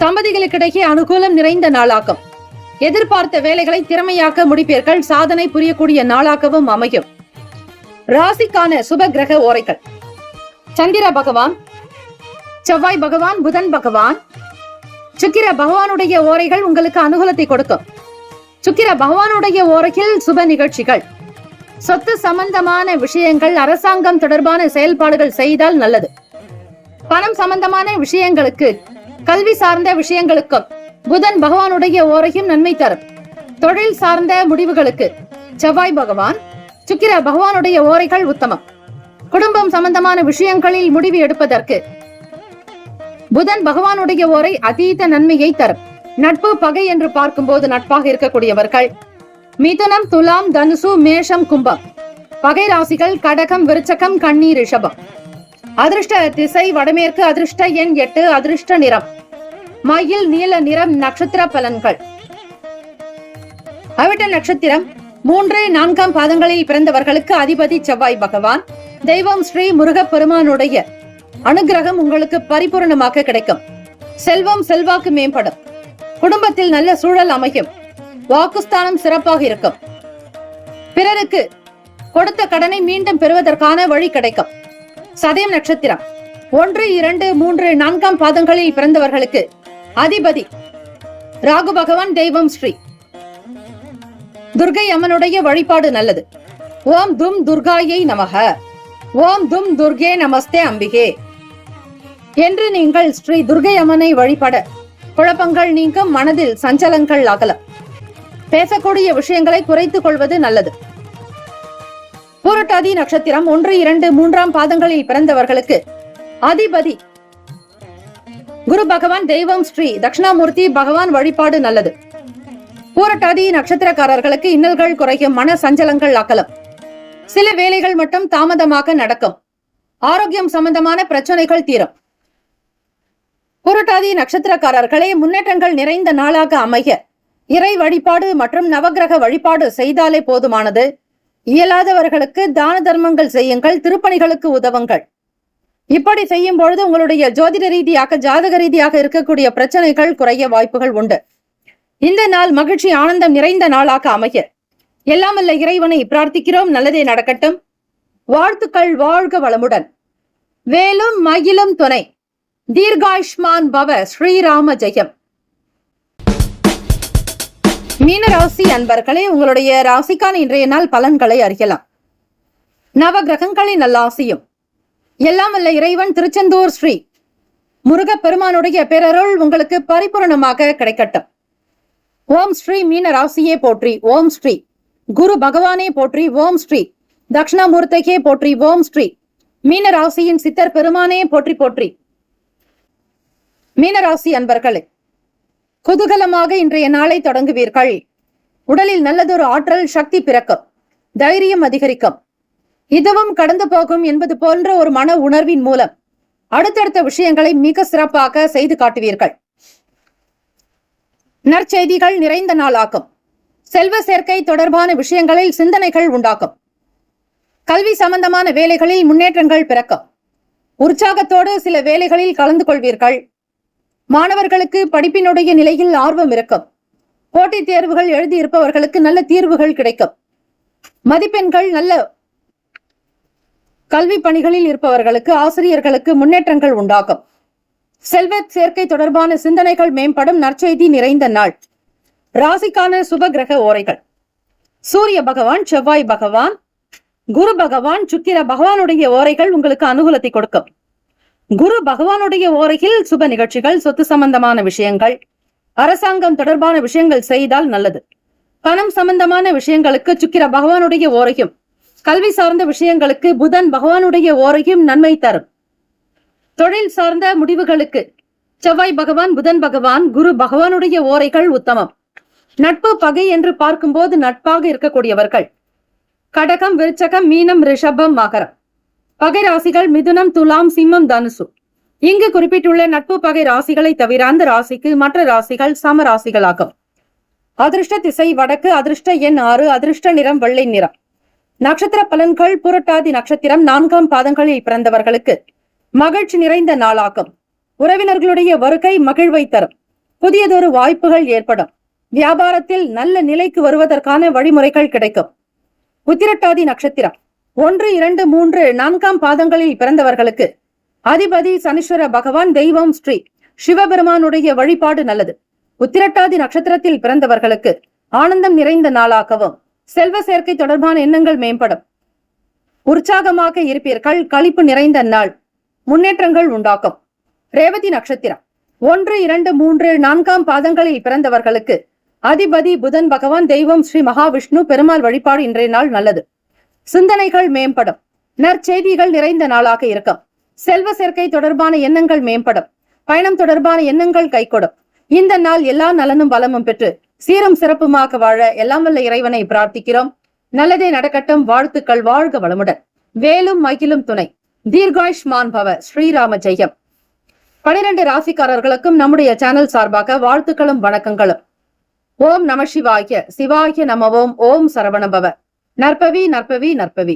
தம்பதிகளுக்கிடையே அனுகூலம் நிறைந்த நாளாகும். எதிர்பார்த்த வேலைகளை திறமையாக முடிப்பீர்கள். சாதனை புரியக்கூடிய நாளாகவும் அமையும். ராசிக்கான சுப கிரக ஓரைகள்: சந்திர பகவான், செவ்வாய் பகவான், புதன் பகவான். சுக்கிர பகவானுடைய ஓரைகள் உங்களுக்கு அனுகூலத்தை கொடுக்கும். சுக்கிர பகவானுடைய ஓரையில் சுப நிகழ்ச்சிகள், சொத்து சம்பந்தமான விஷயங்கள், அரசாங்கம் தொடர்பான செயல்பாடுகள் செய்தால் நல்லது. பணம் சம்பந்தமான விஷயங்களுக்கு, கல்வி சார்ந்த விஷயங்களுக்கும் புதன் பகவானுடைய ஓரையும் நன்மை தரும். தொழில் சார்ந்த முடிவுகளுக்கு செவ்வாய் பகவான், சுக்கிர பகவானுடைய ஓரைகள் உத்தமம். குடும்பம் சம்பந்தமான விஷயங்களில் முடிவு எடுப்பதற்கு புதன் பகவானுடைய ஓரை அதீத நன்மையை தரும். நட்பு பகை என்று பார்க்கும்போது நட்பாக இருக்கக்கூடியவர்கள் மிதுனம், துலாம், தனுசு, மேஷம், கும்பம். பகை ராசிகள் கடகம், விருச்சகம், கன்னி, ரிஷபம். அதிர்ஷ்ட திசை வடமேற்கு. அதிர்ஷ்ட எண் 8. அதிர்ஷ்ட நிறம் மயில் நீல நிறம். நட்சத்திர பலன்கள்: அவிட்ட நட்சத்திரம் 3, 4 பாதங்களில் பிறந்தவர்களுக்கு அதிபதி செவ்வாய் பகவான். தெய்வம் ஸ்ரீ முருகப்பெருமானுடைய அனுகிரகம் உங்களுக்கு பரிபூர்ணமாக கிடைக்கும். செல்வம் செல்வாக்கு மேம்படும். குடும்பத்தில் நல்ல சூழல் அமையும். வாக்குஸ்தானம் சிறப்பாக இருக்கும். பிறருக்கு கொடுத்த கடனை மீண்டும் பெறுவதற்கான வழி கிடைக்கும். சதயம் நட்சத்திரம் 1, 2, 3, 4 பாதங்களில் பிறந்தவர்களுக்கு அதிபதி ராகு பகவான். தெய்வம் ஸ்ரீ துர்கை அம்மனுடைய வழிபாடு நல்லது. ஓம் தும் துர்காயை நமக. ஓம் தும் துர்கே நமஸ்தே அம்பிகே என்று நீங்கள் ஸ்ரீ துர்கை அம்மனை வழிபட குழப்பங்கள் நீங்கும். மனதில் சஞ்சலங்கள் அகலம். பேசக்கூடிய விஷயங்களை குறைத்துக் கொள்வது நல்லது. பூரட்டாதி நட்சத்திரம் 1, 2, 3 பாதங்களில் பிறந்தவர்களுக்கு அதிபதி குரு பகவான். தெய்வம் ஸ்ரீ தட்சிணாமூர்த்தி பகவான் வழிபாடு நல்லது. பூரட்டாதி நட்சத்திரக்காரர்களுக்கு இன்னல்கள் குறையும். மன சஞ்சலங்கள் அகலம். சில வேலைகள் மட்டும் தாமதமாக நடக்கும். ஆரோக்கியம் சம்பந்தமான பிரச்சனைகள் தீரும். புரட்டாதி நட்சத்திரக்காரர்களே, முன்னேற்றங்கள் நிறைந்த நாளாக அமைய இறை வழிபாடு மற்றும் நவக்கிரக வழிபாடு செய்தாலே போதுமானது. இயலாதவர்களுக்கு தான தர்மங்கள் செய்யுங்கள், திருப்பணிகளுக்கு உதவுங்கள். இப்படி செய்யும் பொழுது உங்களுடைய ஜோதிட ரீதியாக ஜாதக ரீதியாக இருக்கக்கூடிய பிரச்சனைகள் குறைய வாய்ப்புகள் உண்டு. இந்த நாள் மகிழ்ச்சி ஆனந்தம் நிறைந்த நாளாக அமைய எல்லாம் வல்ல இறைவனை பிரார்த்திக்கிறோம். நல்லதே நடக்கட்டும். வாழ்த்துக்கள். வாழ்க வளமுடன். வேலும் மயிலும் துணை. தீர்காயுஷ்மான் பவ. ஸ்ரீராம ஜெயம். மீன ராசி அன்பர்களே, உங்களுடைய ராசிக்கான இன்றைய நாள் பலன்களை அறியலாம். நவ கிரகங்களின் நல்லாசியும் எல்லாம் வல்ல இறைவன் திருச்செந்தூர் ஸ்ரீ முருகப் பெருமானுடைய பேரருள் உங்களுக்கு பரிபூரணமாக கிடைக்கட்டும். ஓம் ஸ்ரீ மீன ராசியே போற்றி. ஓம் ஸ்ரீ குரு பகவானே போற்றி. ஓம் ஸ்ரீ தட்சிணாமூர்த்தியே போற்றி. ஓம் ஸ்ரீ மீன ராசியின் சித்தர் பெருமானே போற்றி போற்றி. மீனராசி அன்பர்களே, குதூகலமாக இன்றைய நாளை தொடங்குவீர்கள். உடலில் நல்லதொரு ஆற்றல் சக்தி பிறக்கும், தைரியம் அதிகரிக்கும். இதுவும் கடந்து போகும் என்பது போன்ற ஒரு மன உணர்வின் மூலம் அடுத்தடுத்த விஷயங்களை மிக சிறப்பாக செய்து காட்டுவீர்கள். நற்செய்திகள் நிறைந்த நாளாகும். செல்வ சேர்க்கை தொடர்பான விஷயங்களில் சிந்தனைகள் உண்டாக்கும். கல்வி சம்பந்தமான வேலைகளில் முன்னேற்றங்கள் பிறக்கும். உற்சாகத்தோடு சில வேலைகளில் கலந்து கொள்வீர்கள். மாணவர்களுக்கு படிப்பினுடைய நிலையில் ஆர்வம் இருக்கும். போட்டித் தேர்வுகள் எழுதியிருப்பவர்களுக்கு நல்ல தீர்வுகள் கிடைக்கும். மதிப்பெண்கள் நல்ல கல்வி பணிகளில் இருப்பவர்களுக்கு ஆசிரியர்களுக்கு முன்னேற்றங்கள் உண்டாகும். செல்வ சேர்க்கை தொடர்பான சிந்தனைகள் மேம்படும். நற்செய்தி நிறைந்த நாள். ராசிக்கான சுப கிரக ஓரைகள். சூரிய பகவான், செவ்வாய் பகவான், குரு பகவான், சுக்கிர பகவானுடைய ஓரைகள் உங்களுக்கு அனுகூலத்தை கொடுக்கும். குரு பகவானுடைய ஓரையில் சுப நிகழ்ச்சிகள், சொத்து சம்பந்தமான விஷயங்கள், அரசாங்கம் தொடர்பான விஷயங்கள் செய்தால் நல்லது. பணம் சம்பந்தமான விஷயங்களுக்கு சுக்கிர பகவானுடைய ஓரையும், கல்வி சார்ந்த விஷயங்களுக்கு புதன் பகவானுடைய ஓரையும் நன்மை தரும். தொழில் சார்ந்த முடிவுகளுக்கு செவ்வாய் பகவான், புதன் பகவான், குரு பகவானுடைய ஓரைகள் உத்தமம். நட்பு பகை என்று பார்க்கும்போது நட்பாக இருக்கக்கூடியவர்கள் கடகம், விருச்சகம், மீனம், ரிஷபம், மகரம். பகை ராசிகள் மிதுனம், துலாம், சிம்மம், தனுசு. இங்கு குறிப்பிட்டுள்ள நட்பு பகை ராசிகளை தவிர அந்த ராசிக்கு மற்ற ராசிகள் சம ராசிகளாகும். அதிர்ஷ்ட திசை வடக்கு, அதிர்ஷ்ட எண் 6, அதிர்ஷ்ட நிறம் வெள்ளை நிறம். நட்சத்திர பலன்கள். புரட்டாதி நட்சத்திரம் 4ஆம் பாதங்களில் பிறந்தவர்களுக்கு மகிழ்ச்சி நிறைந்த நாளாகும். உறவினர்களுடைய வருகை மகிழ்வை தரும். புதியதொரு வாய்ப்புகள் ஏற்படும். வியாபாரத்தில் நல்ல நிலைக்கு வருவதற்கான வழிமுறைகள் கிடைக்கும். உத்திரட்டாதி நட்சத்திரம் 1, 2, 3, 4ஆம் பாதங்களில் பிறந்தவர்களுக்கு அதிபதி சனீஸ்வர பகவான், தெய்வம் ஸ்ரீ சிவபெருமானுடைய வழிபாடு நல்லது. உத்திரட்டாதி நட்சத்திரத்தில் பிறந்தவர்களுக்கு ஆனந்தம் நிறைந்த நாளாகவும் செல்வ சேர்க்கை தொடர்பான எண்ணங்கள் மேம்படும். உற்சாகமாக இருப்பீர்கள். களிப்பு நிறைந்த நாள். முன்னேற்றங்கள் உண்டாக்கும். ரேவதி நட்சத்திரம் 1, 2, 3, 4ஆம் பாதங்களில் பிறந்தவர்களுக்கு அதிபதி புதன் பகவான், தெய்வம் ஸ்ரீ மகாவிஷ்ணு பெருமாள் வழிபாடு இன்றைய நாள் நல்லது. சிந்தனைகள் மேம்படும். நற்செய்திகள் நிறைந்த நாளாக இருக்கும். செல்வ சேர்க்கை தொடர்பான எண்ணங்கள் மேம்படும். பயணம் தொடர்பான எண்ணங்கள் கைகொடும். இந்த நாள் எல்லா நலனும் பலமும் பெற்று சீரும் சிறப்புமாக வாழ எல்லாம் வல்ல இறைவனை பிரார்த்திக்கிறோம். நல்லதே நடக்கட்டும். வாழ்த்துக்கள். வாழ்க வளமுடன். வேலும் மகிழும் துணை. தீர்காயுஷ்மான் பவ. ஸ்ரீராம ஜெயம். 12 ராசிக்காரர்களுக்கும் நம்முடைய சேனல் சார்பாக வாழ்த்துக்களும் வணக்கங்களும். ஓம் நம சிவாய. சிவாய நமவோம். ஓம் சரவணபவ. நற்பவி நற்பவி நற்பவி.